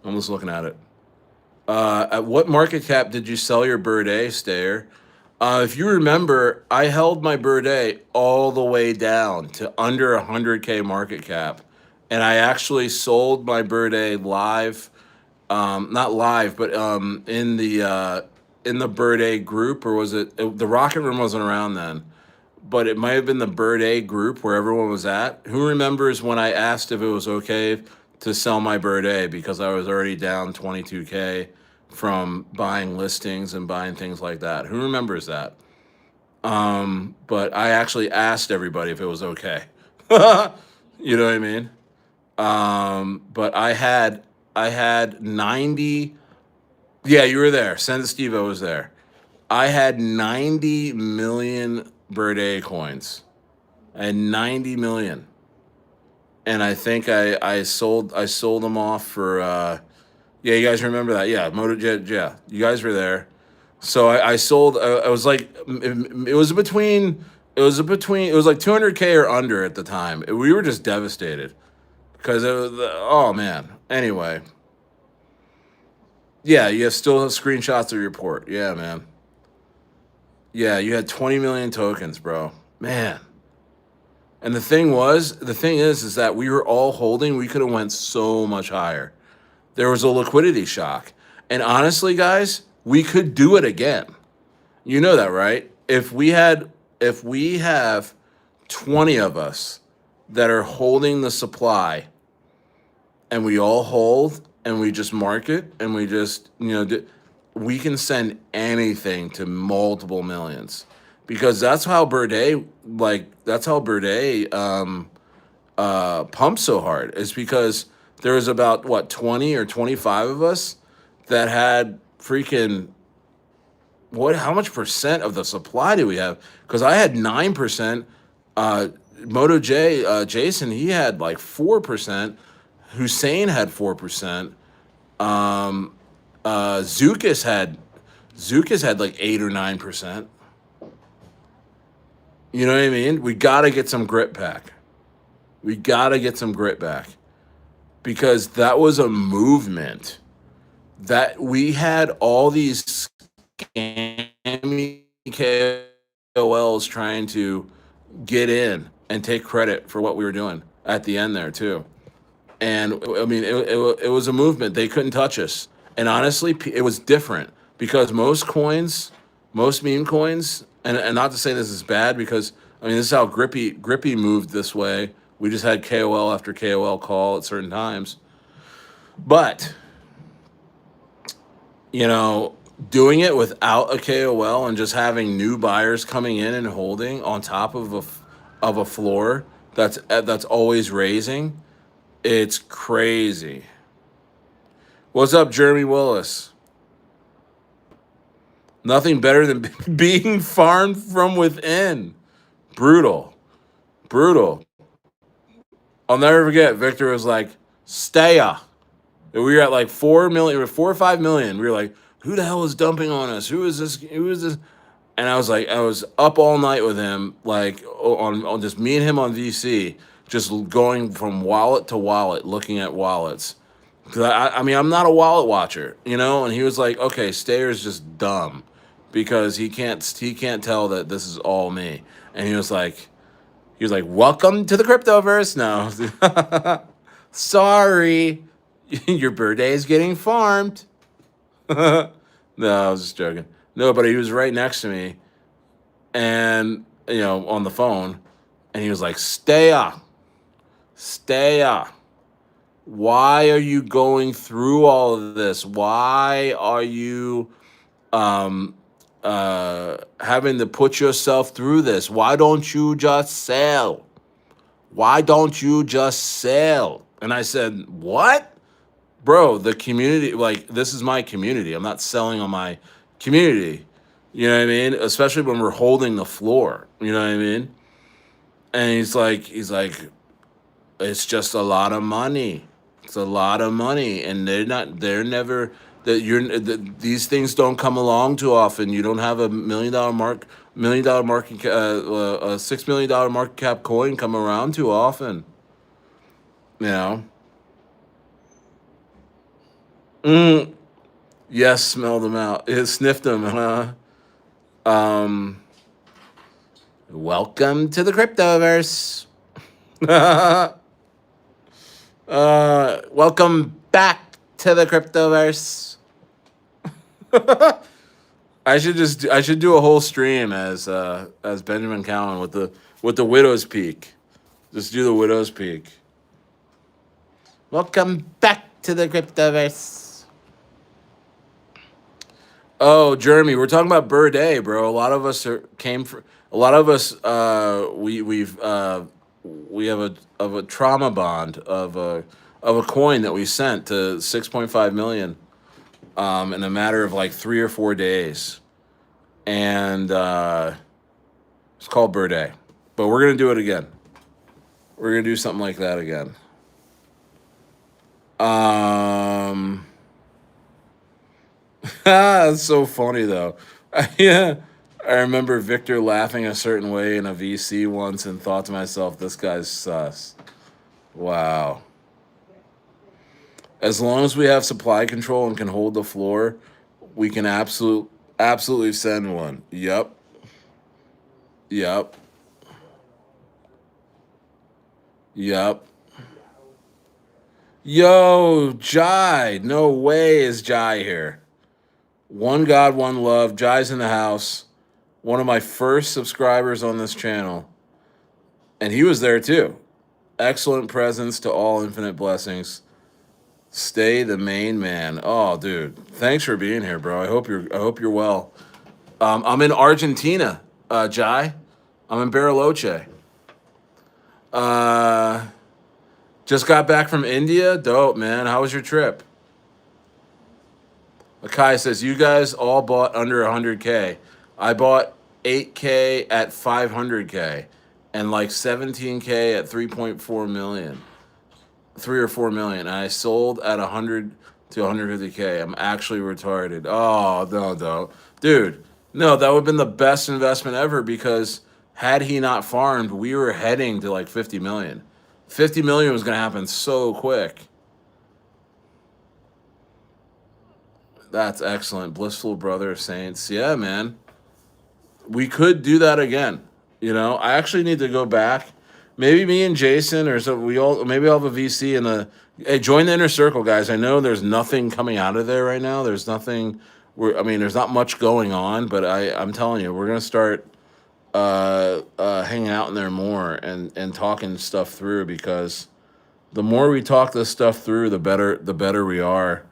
A: I'm just looking at it. At what market cap did you sell your Bird A, Stayer? If you remember, I held my Bird A all the way down to under 100K market cap, and I actually sold my Bird A live, not live, but in the Bird A group, or was the Rocket Room wasn't around then, but it might have been the Bird A group where everyone was at. Who remembers when I asked if it was okay to sell my Bird A because I was already down 22K from buying listings and buying things like that? Who remembers that? But I actually asked everybody if it was okay. You know what I mean? But I had 90. Yeah, you were there. Send Steve O was there. I had 90 million Bird A coins. And 90 million. And I think I sold them off for yeah, you guys remember that. Yeah, yeah, you guys were there. So I sold I was like it was like 200K or under at the time. We were just devastated because it was oh man. Anyway, yeah, you still have screenshots of your report. Yeah, man. Yeah, you had 20 million tokens, bro. Man. And the thing is that we were all holding. We could have went so much higher. There was a liquidity shock, and honestly, guys, we could do it again. You know that, right? If we have 20 of us that are holding the supply, and we all hold, and we just market, and we just we can send anything to multiple millions because that's how Bird pump so hard is because there was about what 20 or 25 of us that had freaking what how much percent of the supply do we have? Because I had 9%. Moto J Jason, he had like 4%. Hussein had 4%. um uh zukas had zukas had like 8 or 9%. You know what I mean? We gotta get some grit back. We gotta get some grit back because that was a movement that we had all these scammy KOLs trying to get in. and take credit for what we were doing at the end there too. And I mean, it was a movement. They couldn't touch us. And honestly, it was different because most coins, most meme coins, and not to say this is bad because I mean this is how Grippy moved this way. We just had KOL after KOL call at certain times, but you know, doing it without a KOL and just having new buyers coming in and holding on top of a floor that's always raising, it's crazy. What's up, Jeremy Willis? Nothing better than being farmed from within. Brutal. Brutal. I'll never forget. Victor was like, "Staya." We were at like 4 million, 4 or 5 million. We were like, "Who the hell is dumping on us? Who is this? Who is this?" And I was like, I was up all night with him, like on just me and him on VC, just going from wallet to wallet, looking at wallets. Cause I mean, I'm not a wallet watcher, you know. And he was like, "Okay, Stayer's just dumb, because he can't tell that this is all me." And he was like, "Welcome to the cryptoverse." No, sorry, your birthday is getting farmed. No, I was just joking. No, but he was right next to me, and on the phone, and he was like, stay up. Why are you going through all of this? Why are you having to put yourself through this? Why don't you just sell? Why don't you just sell?" And I said, "What? Bro, the community, like, this is my community. I'm not selling on my community." You know what I mean? Especially when we're holding the floor. You know what I mean? And he's like, "It's just a lot of money. It's a lot of money, and they're never that these things don't come along too often. You don't have a $1 million market, a $6 million market cap coin come around too often. You know." Mm, yes, smelled them out. It sniffed them, huh? Um, Welcome to the cryptoverse. Welcome back to the cryptoverse. I should do a whole stream as Benjamin Cowan with the widow's peak. Just do the widow's peak. Welcome back to the cryptoverse. Oh, Jeremy, we're talking about Bird, bro. A lot of us came from. A lot of us, we have a trauma bond of a coin that we sent to 6.5 million, in a matter of like 3 or 4 days, and it's called Bird, but we're gonna do it again. We're gonna do something like that again. Um, That's so funny though. Yeah, I remember Victor laughing a certain way in a VC once and thought to myself, "This guy's sus." Wow. As long as we have supply control and can hold the floor, we can absolutely send one. Yep. Yep. Yep. Yo, Jai. No way is Jai here. One God, one love. Jai's in the house. One of my first subscribers on this channel. And he was there too. Excellent presence to all, infinite blessings. Stay the main man. Oh, dude. Thanks for being here, bro. I hope you're well. I'm in Argentina, Jai. I'm in Bariloche. Uh just got back from India. Dope, man. How was your trip? Akai says, "You guys all bought under 100K. I bought 8K at 500K and like 17K at 3.4 million, 3 or 4 million. And I sold at 100 to 150K. I'm actually retarded." Oh, no. Dude, no, that would have been the best investment ever, because had he not farmed, we were heading to like 50 million. 50 million was going to happen so quick. That's excellent. Blissful brother of saints. Yeah, man. We could do that again. I actually need to go back Maybe me and Jason, or so we all. Maybe I'll have a VC in the. Hey, join the inner circle, guys. I know there's nothing coming out of there right now. There's nothing. I mean, there's not much going on, but I'm telling you, we're gonna start hanging out in there more and talking stuff through, because the more we talk this stuff through, the better we are,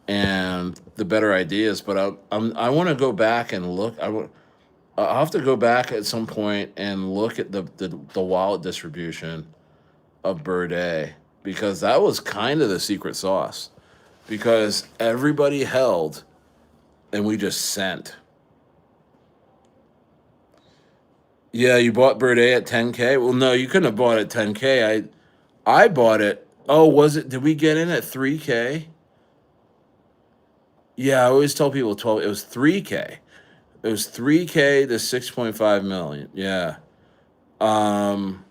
A: and the better ideas. But I want to go back and look. I'll have to go back at some point and look at the wallet distribution of Bird, because that was kind of the secret sauce, because everybody held and we just sent. Yeah, you bought Bird at 10K. Well, no, you couldn't have bought it at 10K. I bought it. Oh, was it? Did we get in at 3K? Yeah, I always tell people 12. It was 3K. It was 3K to 6.5 million. Yeah. Um.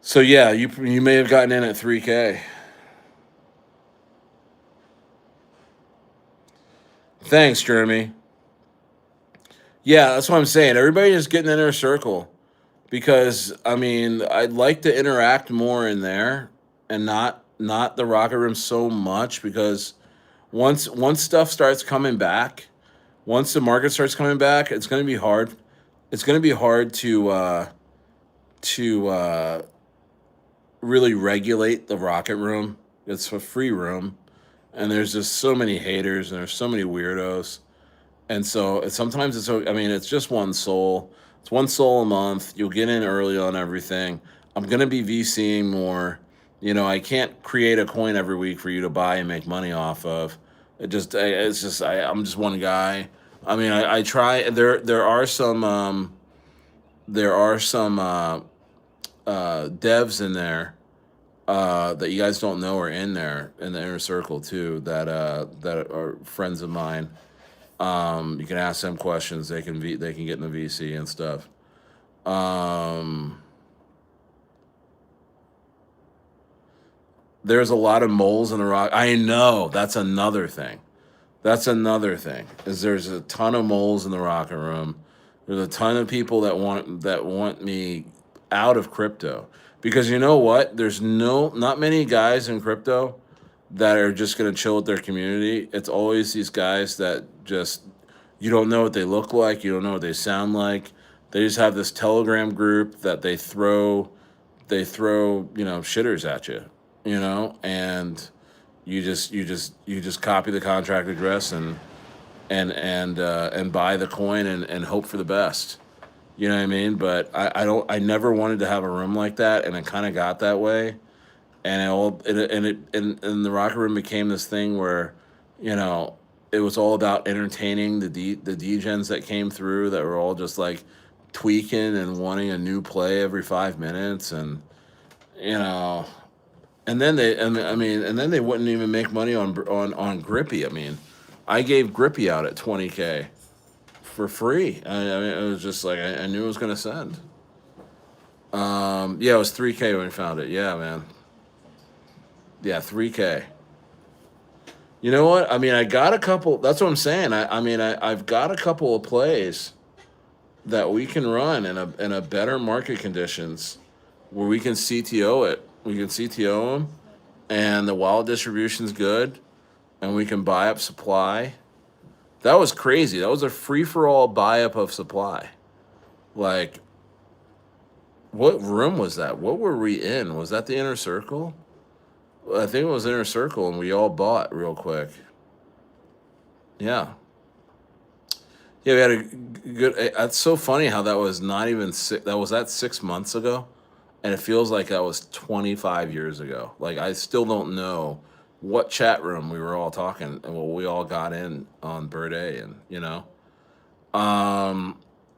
A: So yeah, you may have gotten in at 3K. Thanks, Jeremy. Yeah, that's what I'm saying. Everybody just get in the inner circle, because I mean, I'd like to interact more in there, and not the rocket room so much, because once stuff starts coming back, once the market starts coming back, it's going to be hard. It's going to be hard to really regulate the rocket room. It's a free room, and there's just so many haters, and there's so many weirdos. And so sometimes I mean, it's just one soul. It's one soul a month. You'll get in early on everything. I'm going to be VCing more. I can't create a coin every week for you to buy and make money off of. I'm just one guy. I mean, I try. There are some devs in there that you guys don't know are in there in the inner circle too, that are friends of mine. You can ask them questions. They can get in the VC and stuff. Um, there's a lot of moles in the rock. I know, that's another thing. That's another thing. Is there's a ton of moles in the rocket room. There's a ton of people that want me out of crypto, because you know what? There's not many guys in crypto that are just going to chill with their community. It's always these guys that just, you don't know what they look like, you don't know what they sound like. They just have this Telegram group that they throw shitters at you, and you just copy the contract address and buy the coin and hope for the best. You know what I mean? But I never wanted to have a room like that, and it kind of got that way. And the rocker room became this thing where, you know, it was all about entertaining the degens that came through, that were all just like tweaking and wanting a new play every 5 minutes, and you know, and then they wouldn't even make money on Grippy. I mean, I gave Grippy out at 20K for free. I mean, it was just like I knew it was gonna send. Yeah, it was 3K when we found it. Yeah, man. Yeah, 3K. You know what? I mean, I got a couple. That's what I'm saying. I've got a couple of plays that we can run in a better market conditions, where we can CTO it. We can CTO them, and the wallet distribution's good, and we can buy up supply. That was crazy. That was a free for all buy up of supply. Like, what room was that? What were we in? Was that the inner circle? I think it was inner circle, and we all bought real quick. Yeah. Yeah, we had a good. That's so funny how that was not even six. That was that 6 months ago, and it feels like that was 25 years ago. Like, I still don't know what chat room we were all talking, and well, we all got in on Bird and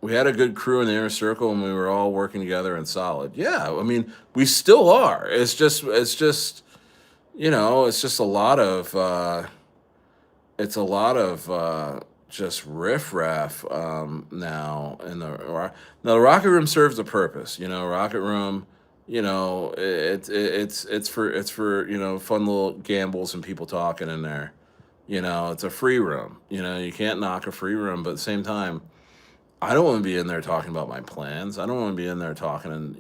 A: we had a good crew in the inner circle, and we were all working together and solid. Yeah, I mean, we still are. It's just a lot of just riffraff now. Now the rocket room serves a purpose. Rocket room. It's for fun little gambles and people talking in there. It's a free room. You can't knock a free room, but at the same time, I don't want to be in there talking about my plans. I don't want to be in there talking,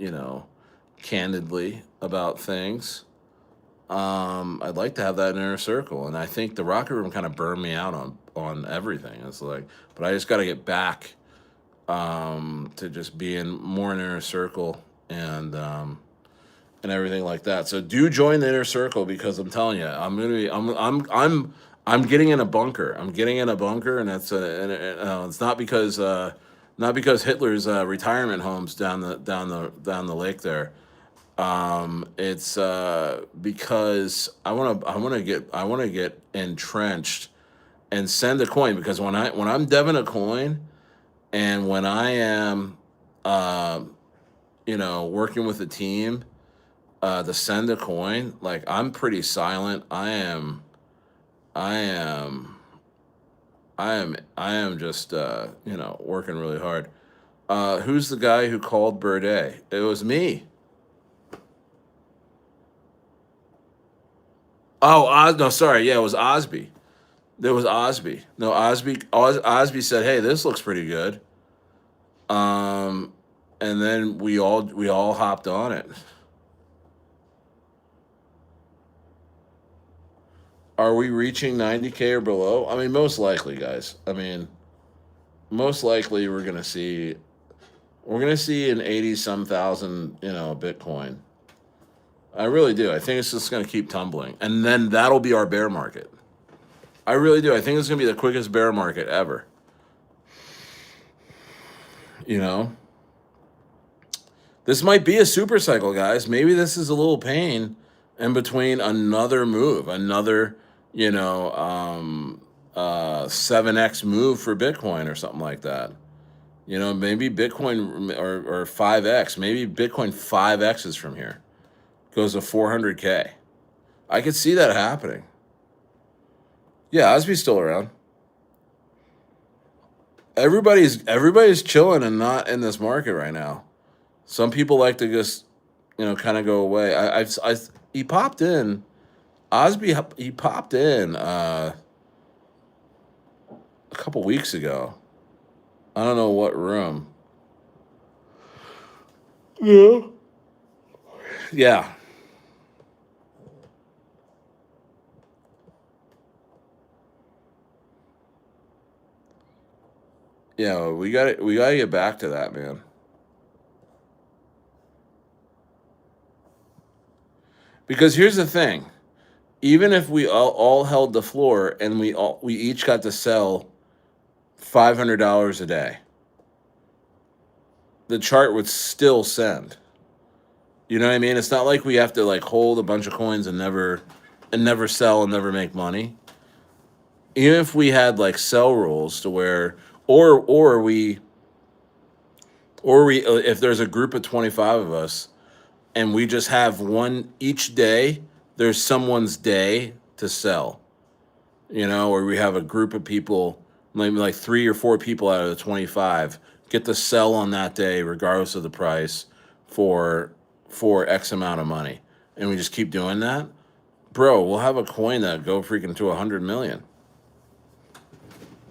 A: candidly about things. I'd like to have that inner circle, and I think the Rocket Room kind of burned me out on everything. It's like, but I just got to get back to just being more in inner circle and everything like that. So do join the inner circle because I'm telling you, I'm getting in a bunker. I'm getting in a bunker, and it's not because Hitler's retirement homes down the lake there. It's because I want to get entrenched and send a coin because when I'm deving a coin and when I am working with a team to send a coin, like I'm pretty silent. I am just working really hard. Who's the guy who called Birday? It was me. Oh, no, sorry. Yeah, it was Osby. There was Osby. No, Osby said, "Hey, this looks pretty good." Um, and then we all hopped on it. Are we reaching 90K or below? I mean, most likely, guys. I mean, most likely we're gonna see an 80 some thousand, Bitcoin. I really do. I think it's just gonna keep tumbling, and then that'll be our bear market. I really do. I think it's gonna be the quickest bear market ever. You know, this might be a super cycle, guys. Maybe this is a little pain in between another move, another, 7x move for Bitcoin or something like that. Maybe Bitcoin or 5x, maybe Bitcoin 5x's from here, goes to 400K. I could see that happening. Yeah, Osby's still around. Everybody's chilling and not in this market right now. Some people like to just, kind of go away. He popped in. Osby, he popped in a couple weeks ago. I don't know what room. Yeah. Yeah. Yeah, we got to get back to that, man. Because here's the thing. Even if we all held the floor and we each got to sell $500 a day, the chart would still send. You know what I mean? It's not like we have to like hold a bunch of coins and never sell and never make money. Even if we had like sell rules to where or we if there's a group of 25 of us and we just have one each day, there's someone's day to sell. Or we have a group of people, maybe like 3 or 4 people out of the 25 get to sell on that day regardless of the price for X amount of money. And we just keep doing that. Bro, we'll have a coin that go freaking to 100 million.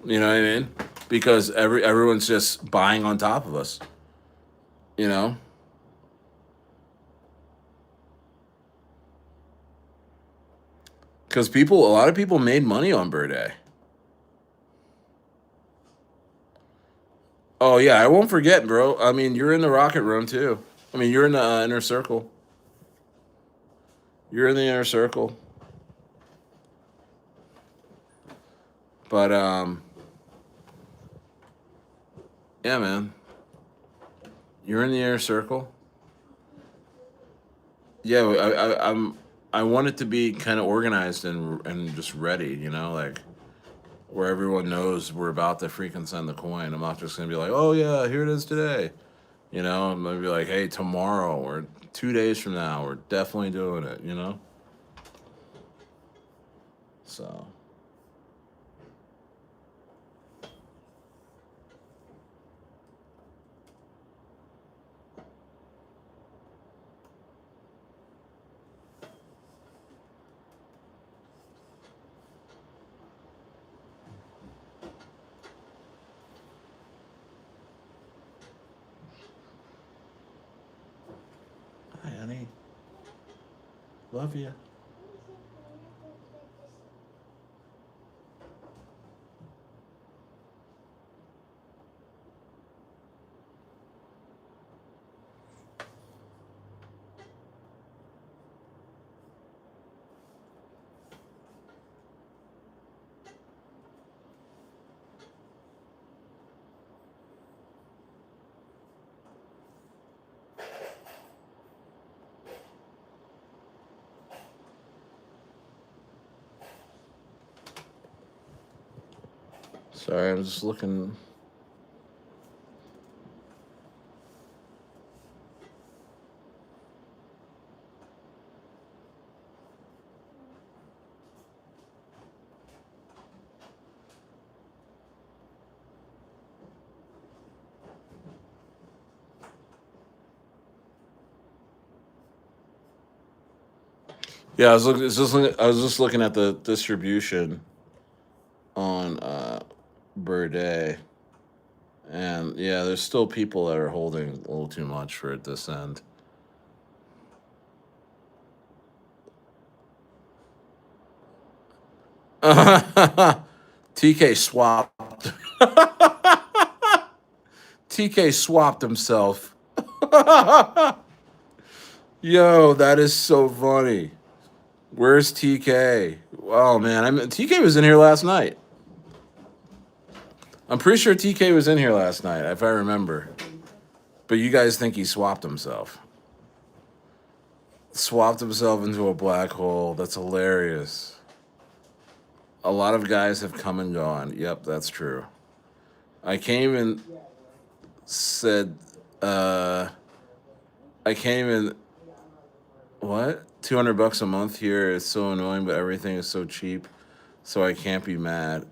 A: You know what I mean? Because everyone's just buying on top of us. You know? Because a lot of people made money on Bird. Oh yeah, I won't forget, bro. I mean, you're in the Rocket Room too. I mean, you're in the inner circle. You're in the inner circle. But yeah, man, you're in the inner circle. Yeah, I want it to be kind of organized and just ready. Like where everyone knows we're about to freaking send the coin. I'm not just gonna be like, oh yeah, here it is today. I'm gonna be like, hey, tomorrow or 2 days from now, we're definitely doing it. So honey. Love you. Sorry, I'm just looking. Yeah, I was just looking at the distribution on Bird, and yeah, there's still people that are holding a little too much for it this end. TK swapped. TK swapped himself. Yo, that is so funny. Where's TK? Oh man, TK was in here last night. I'm pretty sure TK was in here last night, if I remember. But you guys think he swapped himself? Swapped himself into a black hole. That's hilarious. A lot of guys have come and gone. Yep, that's true. I came and said, I came in. What? $200 a month here is so annoying, but everything is so cheap, so I can't be mad.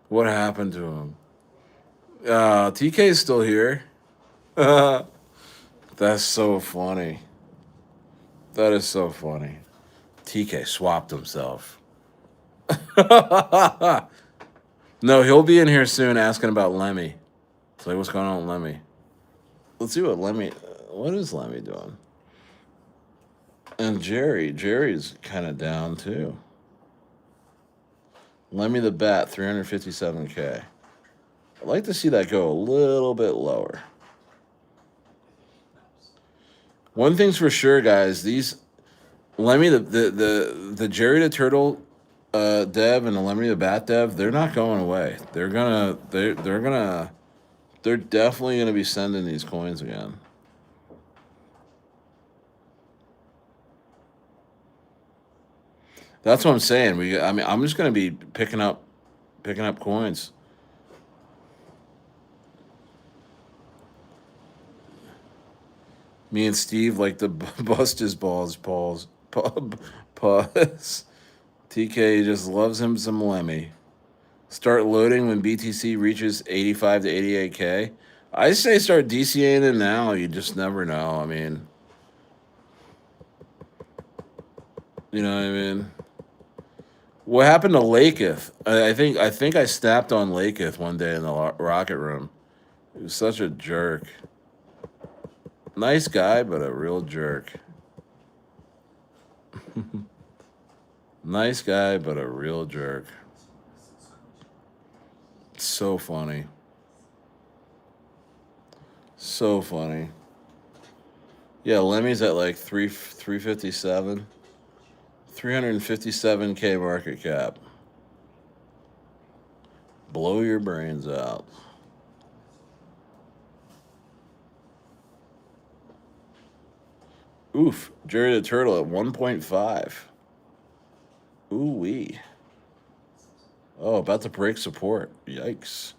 A: What happened to him? TK is still here. That's so funny. That is so funny. TK swapped himself. No, he'll be in here soon asking about Lemmy. It's like, what's going on with Lemmy? Let's see what Lemmy. What is Lemmy doing? And Jerry's kind of down too. Lemmy the Bat, 357K. I'd like to see that go a little bit lower. One thing's for sure, guys. These Lemmy the Jerry the Turtle dev and the Lemmy the Bat dev, they're not going away. They're definitely gonna be sending these coins again. That's what I'm saying. I'm just gonna be picking up coins. Me and Steve like to bust his balls. Pause. TK just loves him some Lemmy. Start loading when BTC reaches 85 to 88K. I say start DCAing it now. You just never know. I mean, you know what I mean? What happened to Laketh? I think I snapped on Laketh one day in the Rocket Room. He was such a jerk. Nice guy, but a real jerk. Nice guy, but a real jerk. So funny. So funny. Yeah, Lemmy's at like 357. 357K market cap. Blow your brains out. Oof, Jerry the Turtle at 1.5. Ooh-wee. Oh, about to break support. Yikes.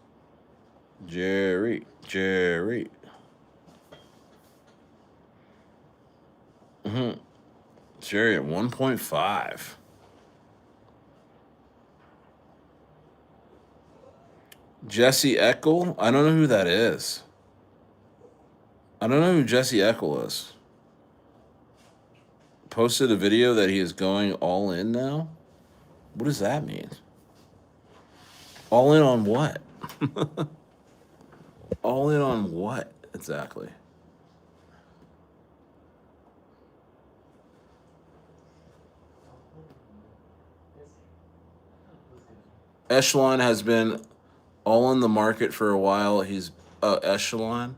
A: Jerry. Jerry at 1.5. Jesse Eckel? I don't know who that is. I don't know who Jesse Eckel is. Posted a video that he is going all in now? What does that mean? All in on what? All in on what exactly? Echelon has been all in the market for a while. He's Echelon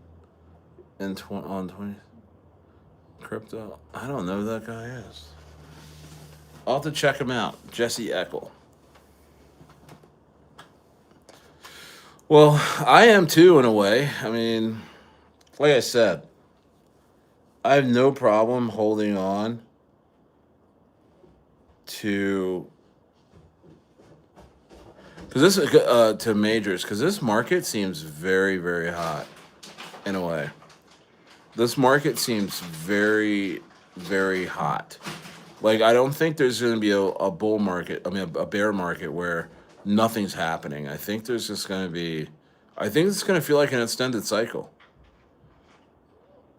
A: on 20 crypto. I don't know who that guy is. I'll have to check him out. Jesse Eckel. Well, I am too in a way. I mean, like I said, I have no problem holding on to because this to majors because this market seems very very hot in a way. This market seems very very hot. Like I don't think there's going to be a bull market. I mean a bear market where nothing's happening. I think there's just going to be. I think it's going to feel like an extended cycle.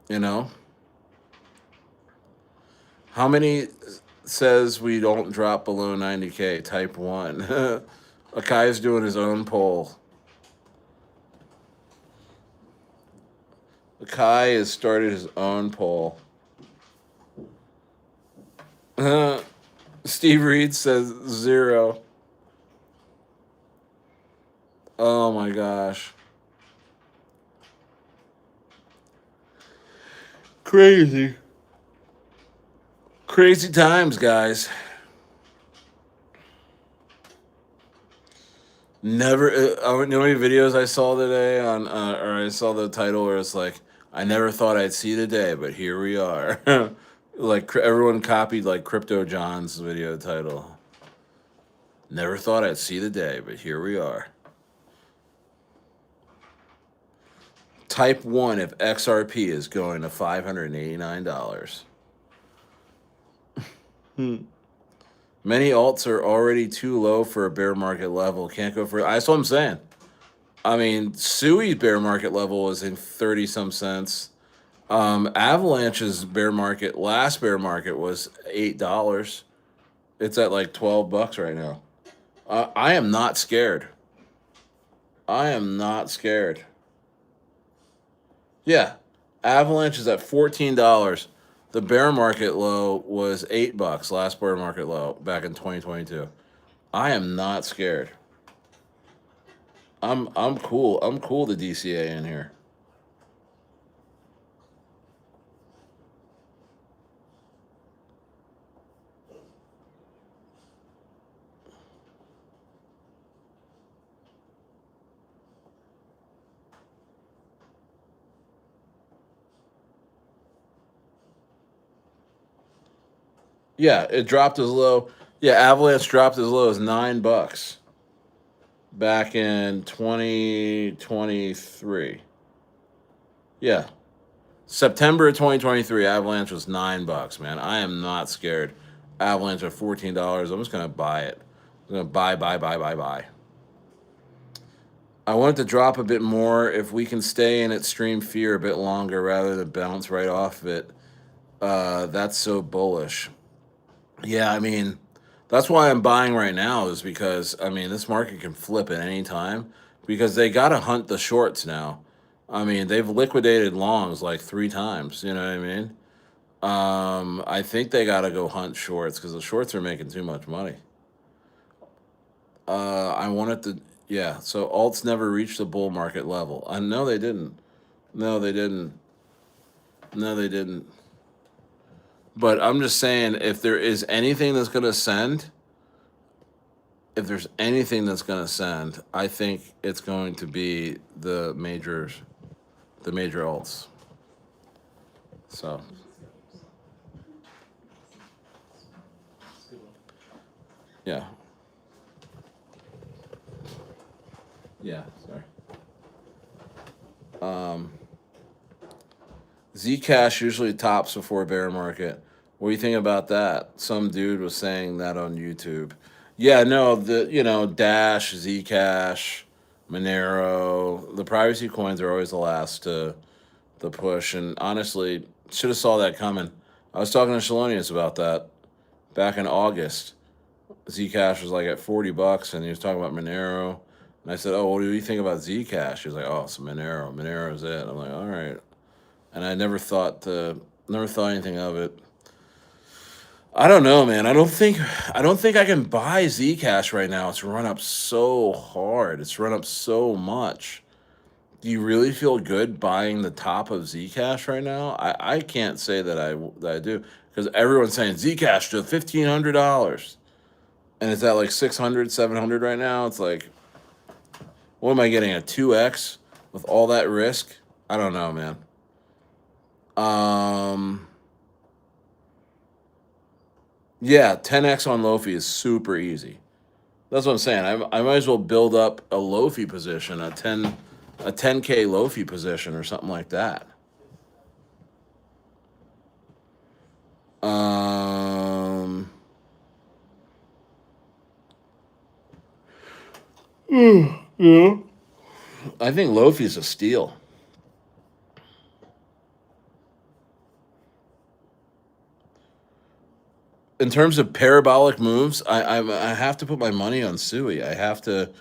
A: You know, how many says we don't drop below 90K? Type one. Akai's doing his own poll. Akai has started his own poll. Steve Reed says 0. Oh my gosh. Crazy. Crazy times, guys. Never. You know how many videos I saw today on, or I saw the title where it's like, I never thought I'd see the day, but here we are. Like everyone copied like Crypto John's video title. Never thought I'd see the day, but here we are. Type 1 if XRP is going to $589. Many alts are already too low for a bear market level. Can't go for it. That's what I'm saying. I mean, Sui's bear market level was in 30 some cents. Avalanche's last bear market was $8. It's at like $12 right now. I am not scared. I am not scared. Yeah, Avalanche is at $14. The bear market low was $8. Last bear market low back in 2022. I am not scared. I'm cool. I'm cool to DCA in here. Yeah, it dropped as low. Yeah, Avalanche dropped as low as $9 back in 2023. Yeah, September of 2023, Avalanche was $9, man. I am not scared. Avalanche at $14. I'm just gonna buy it. I'm gonna buy. I want it to drop a bit more. If we can stay in extreme fear a bit longer rather than bounce right off of it, that's so bullish. Yeah, I mean, that's why I'm buying right now is because I mean this market can flip at any time because they gotta hunt the shorts now. I mean, they've liquidated longs like 3 times. You know what I mean? I think they gotta go hunt shorts because the shorts are making too much money. I wanted to, yeah. So alts never reached the bull market level. No, they didn't. No, they didn't. No, they didn't. But I'm just saying, if there is anything that's gonna send, if there's anything that's gonna send, I think it's going to be the major alts. So yeah, yeah. Sorry. Zcash usually tops before bear market. What do you think about that? Some dude was saying that on YouTube. Yeah, no, Dash, Zcash, Monero, the privacy coins are always the last to the push. And honestly, should have saw that coming. I was talking to Shalonius about that back in August. Zcash was like at $40, and he was talking about Monero. And I said, "Oh, what do you think about Zcash?" He was like, "Oh, it's Monero. Monero's it." I'm like, "All right." And I never thought anything of it. I don't know, man. I don't think I can buy Zcash right now. It's run up so hard. It's run up so much. Do you really feel good buying the top of Zcash right now? I can't say that I do, because everyone's saying Zcash to $1,500, and it's at like 600, 700 right now. It's like, what am I getting, a 2x with all that risk? I don't know, man. Um, yeah, 10x on Lofi is super easy. That's what I'm saying. I might as well build up a Lofi position, a 10K Lofi position or something like that. Um, yeah. I think Lofi's a steal. In terms of parabolic moves, I have to put my money on Sui. I have to,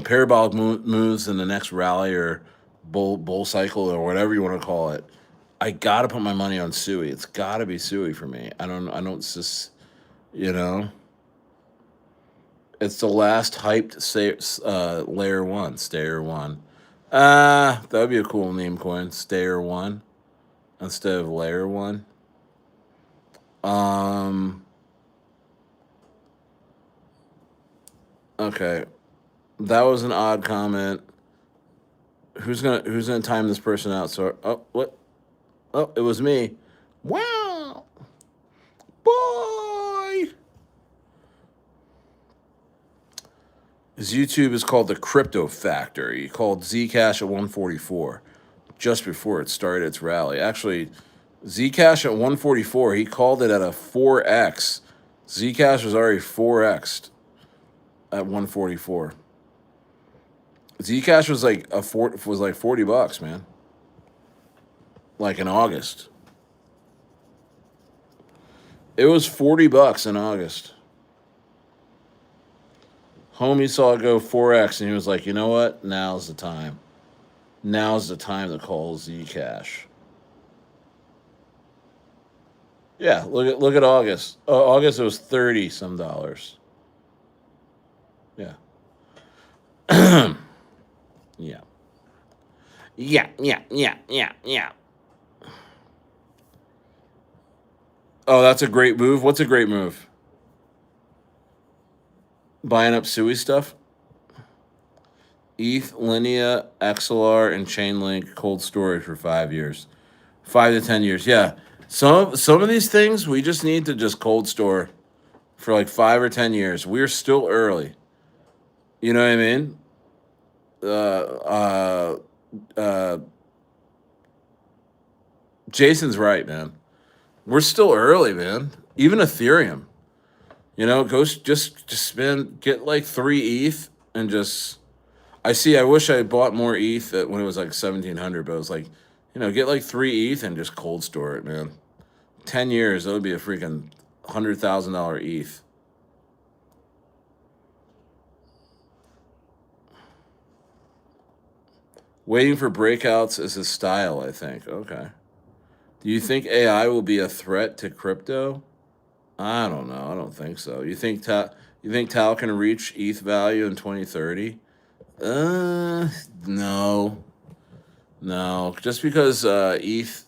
A: parabolic moves in the next rally or bull cycle or whatever you want to call it. I gotta put my money on Sui. It's gotta be Sui for me. I don't just, you know, it's the last hyped layer one, Stayer one. That would be a cool meme coin, Stayer one instead of layer one. Um, okay, that was an odd comment. Who's gonna time this person out? So, oh, what? Oh, it was me. Wow, boy. His YouTube is called the Crypto Factor. He called Zcash at 144 just before it started its rally. Actually, Zcash at 144, he called it at a 4x. Zcash was already 4xed at 144. Zcash was like $40, man. Like in August. It was $40 in August. Homie saw it go 4x and he was like, you know what? Now's the time. Now's the time to call Zcash. Yeah, look at August. August, it was 30 some dollars. Yeah. Yeah. Yeah, yeah, yeah, yeah, yeah. Oh, that's a great move. What's a great move? Buying up Sui stuff? ETH, Linea, XLR, and Chainlink cold storage for 5 years. 5 to 10 years. Yeah. Some of these things we just need to just cold store for like 5 or 10 years. We're still early. You know what I mean? Uh, uh, uh, Jason's right, man. We're still early, man. Even Ethereum, go just spend get like 3 ETH and just. I wish I bought more ETH when it was like 1,700, but I was like, get like 3 ETH and just cold store it, man. 10 years, that would be a freaking $100,000 ETH. Waiting for breakouts is his style, I think. Okay. Do you think AI will be a threat to crypto? I don't know. I don't think so. You think Tal can reach ETH value in 2030? No, no. Just because ETH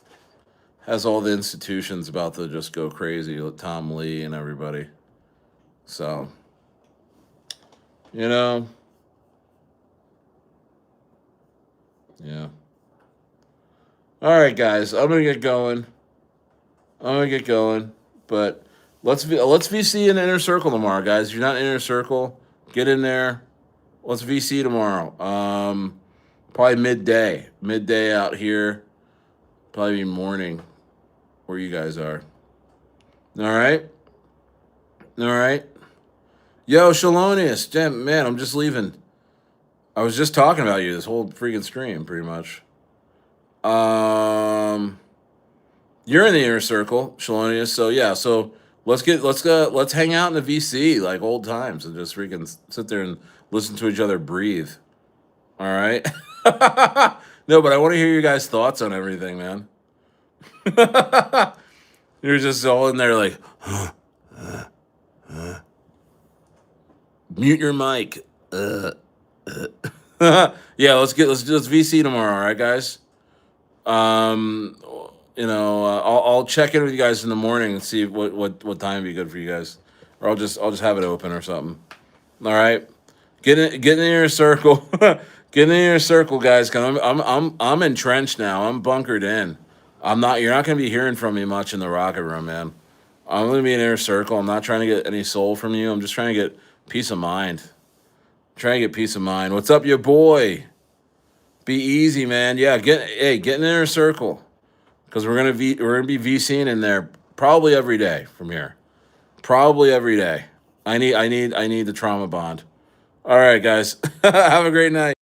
A: has all the institutions about to just go crazy with Tom Lee and everybody. So, you know, yeah. All right, guys. I'm gonna get going. I'm gonna get going. But let's VC in Inner Circle tomorrow, guys. If you're not in Inner Circle, get in there. Let's VC tomorrow. Probably midday. Midday out here. Probably morning where you guys are. All right. All right. Yo, Shalonius, damn man, I'm just leaving. I was just talking about you this whole freaking stream, pretty much. Um, you're in the Inner Circle, Shalonius. So yeah, so let's hang out in the VC like old times and just freaking sit there and listen to each other breathe. All right. No, but I want to hear your guys' thoughts on everything, man. You're just all in there like, Mute your mic. Yeah, let's VC tomorrow, all right, guys. Um, I'll check in with you guys in the morning and see what time would be good for you guys, or I'll just have it open or something. All right, get in your circle, get in your circle, guys. Cause I'm entrenched now. I'm bunkered in. I'm not. You're not gonna be hearing from me much in the rocket room, man. I'm gonna be in your circle. I'm not trying to get any soul from you. I'm just trying to get peace of mind. Trying to get peace of mind. What's up, your boy? Be easy, man. Yeah, get in the inner circle because we're gonna be VCing in there probably every day from here. Probably every day. I need the trauma bond. All right, guys. Have a great night.